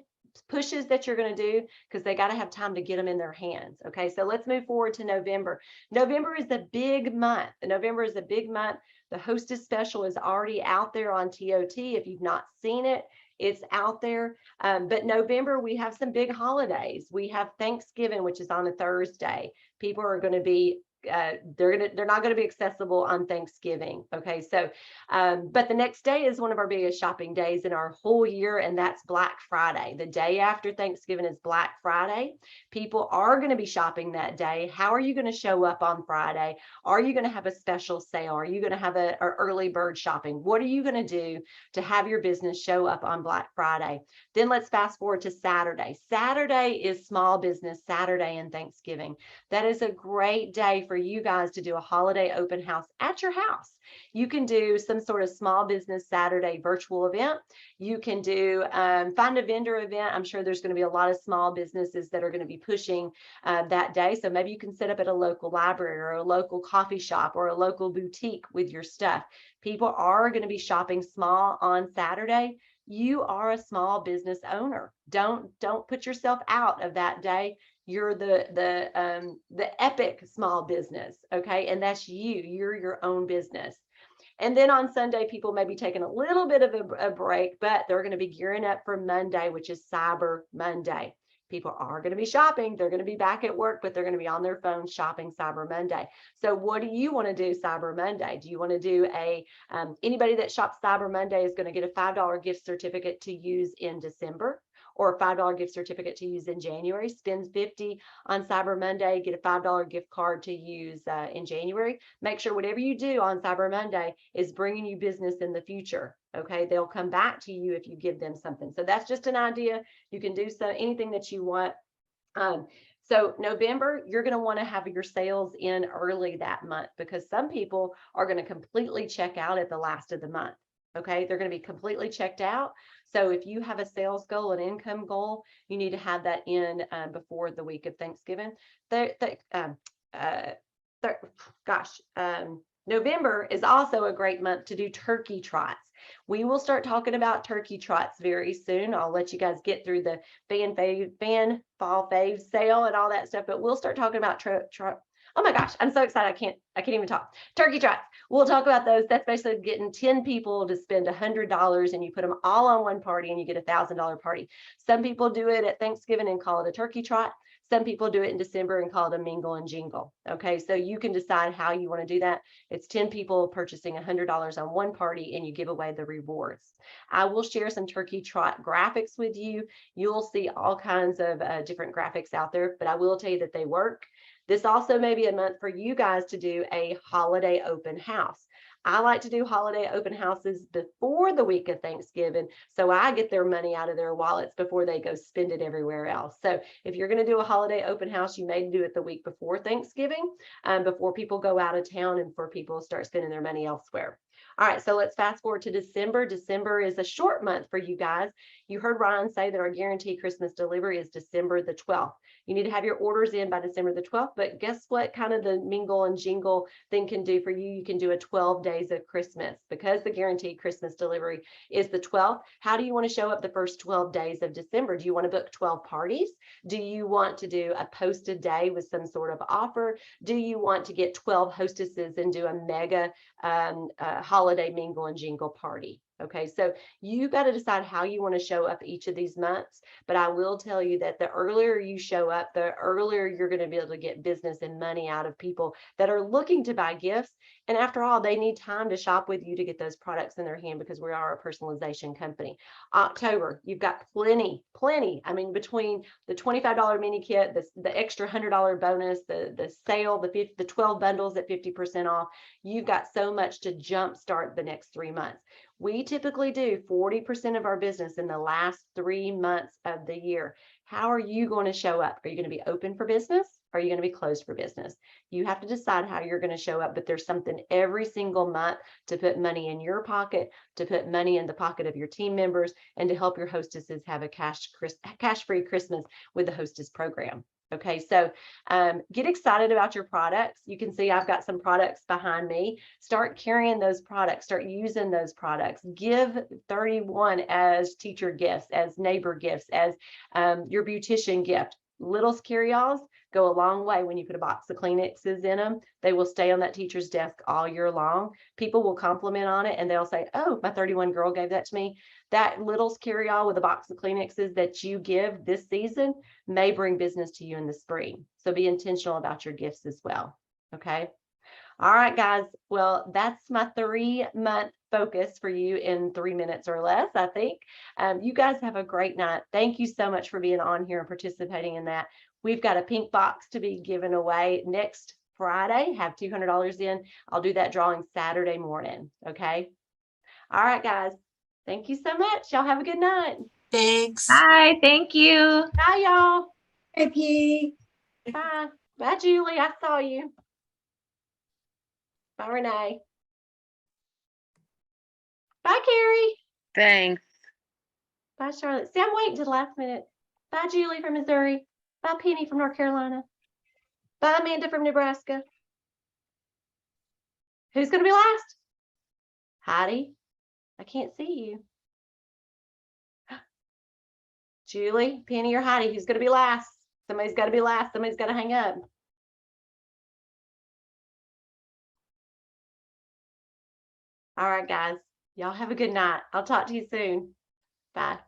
A: pushes that you're going to do, because they got to have time to get them in their hands. Okay, so let's move forward to November. November is a big month. November is a big month. The hostess special is already out there on TOT. If you've not seen it, it's out there. But November, we have some big holidays. We have Thanksgiving, which is on a Thursday. People are going to be they're not going to be accessible on Thanksgiving. Okay, so but the next day is one of our biggest shopping days in our whole year, and that's Black Friday. The day after Thanksgiving is Black Friday. People are going to be shopping that day. How are you going to show up on Friday? Are you going to have a special sale? Are you going to have a early bird shopping? What are you going to do to have your business show up on Black Friday? Then let's fast forward to Saturday. Saturday is Small Business Saturday and Thanksgiving. That is a great day for you guys to do a holiday open house at your house. You can do some sort of Small Business Saturday virtual event. You can do find a vendor event. I'm sure there's going to be a lot of small businesses that are going to be pushing that day. So maybe you can set up at a local library or a local coffee shop or a local boutique with your stuff. People are going to be shopping small on Saturday. You are a small business owner. Don't put yourself out of that day. You're the epic small business, okay? And that's you. You're your own business. And then on Sunday, people may be taking a little bit of a break, but they're going to be gearing up for Monday, which is Cyber Monday. People are going to be shopping. They're going to be back at work, but they're going to be on their phone shopping Cyber Monday. So what do you want to do Cyber Monday? Do you want to do anybody that shops Cyber Monday is going to get a $5 gift certificate to use in December, or a $5 gift certificate to use in January. Spend $50 on Cyber Monday, get a $5 gift card to use in January. Make sure whatever you do on Cyber Monday is bringing you business in the future. Okay, they'll come back to you if you give them something. So that's just an idea. You can do anything that you want So November, you're going to want to have your sales in early that month because some people are going to completely check out at the last of the month. Okay, they're going to be completely checked out. So if you have a sales goal, an income goal, you need to have that in before the week of Thanksgiving. November is also a great month to do turkey trots. We will start talking about turkey trots very soon. I'll let you guys get through the fan fall fave sale and all that stuff, but we'll start talking about oh my gosh, I'm so excited. I can't even talk. Turkey trots. We'll talk about those. That's basically getting 10 people to spend $100 and you put them all on one party and you get $1,000 party. Some people do it at Thanksgiving and call it a turkey trot. Some people do it in December and call it a mingle and jingle. Okay, so you can decide how you want to do that. It's 10 people purchasing $100 on one party and you give away the rewards. I will share some turkey trot graphics with you. You'll see all kinds of different graphics out there, but I will tell you that they work. This also may be a month for you guys to do a holiday open house. I like to do holiday open houses before the week of Thanksgiving, so I get their money out of their wallets before they go spend it everywhere else. So if you're going to do a holiday open house, you may do it the week before Thanksgiving, before people go out of town and before people start spending their money elsewhere. All right, so let's fast forward to December. December is a short month for you guys. You heard Ryan say that our guaranteed Christmas delivery is December the 12th. You need to have your orders in by December the 12th, but guess what kind of the mingle and jingle thing can do for you? You can do a 12 days of Christmas because the guaranteed Christmas delivery is the 12th. How do you want to show up the first 12 days of December? Do you want to book 12 parties? Do you want to do a posted day with some sort of offer? Do you want to get 12 hostesses and do a mega holiday mingle and jingle party? Okay, so you got to decide how you want to show up each of these months. But I will tell you that the earlier you show up, the earlier you're going to be able to get business and money out of people that are looking to buy gifts. And after all, they need time to shop with you to get those products in their hand because we are a personalization company. October, you've got plenty. I mean, between the $25 mini kit, the extra $100 bonus, the sale, the 12 bundles at 50% off, you've got so much to jumpstart the next 3 months. We typically do 40% of our business in the last 3 months of the year. How are you going to show up? Are you going to be open for business? Or are you going to be closed for business? You have to decide how you're going to show up, but there's something every single month to put money in your pocket, to put money in the pocket of your team members, and to help your hostesses have a cash-free Christmas with the hostess program. Okay, so get excited about your products. You can see I've got some products behind me. Start carrying those products, start using those products. Give 31 as teacher gifts, as neighbor gifts, as your beautician gift. Little carry-alls go a long way when you put a box of Kleenexes in them. They will stay on that teacher's desk all year long. People will compliment on it and they'll say, oh, my 31 girl gave that to me. That little carry-all with a box of Kleenexes that you give this season may bring business to you in the spring. So be intentional about your gifts as well. Okay. All right, guys. Well, that's my 3-month focus for you in 3 minutes or less, I think. You guys have a great night. Thank you so much for being on here and participating in that. We've got a pink box to be given away next Friday. Have $200 in. I'll do that drawing Saturday morning. Okay. All right, guys. Thank you so much. Y'all have a good night.
G: Thanks.
C: Bye. Thank you.
A: Bye, y'all.
I: Happy.
A: Bye. Bye, Julie. I saw you. Bye, Renee. Bye, Carrie.
H: Thanks.
A: Bye, Charlotte. See, I'm waiting to the last minute. Bye, Julie from Missouri. Bye, Penny from North Carolina. Bye, Amanda from Nebraska. Who's going to be last? Heidi. I can't see you. Julie, Penny, or Heidi, who's going to be last? Somebody's got to be last. Somebody's got to hang up. All right, guys. Y'all have a good night. I'll talk to you soon. Bye.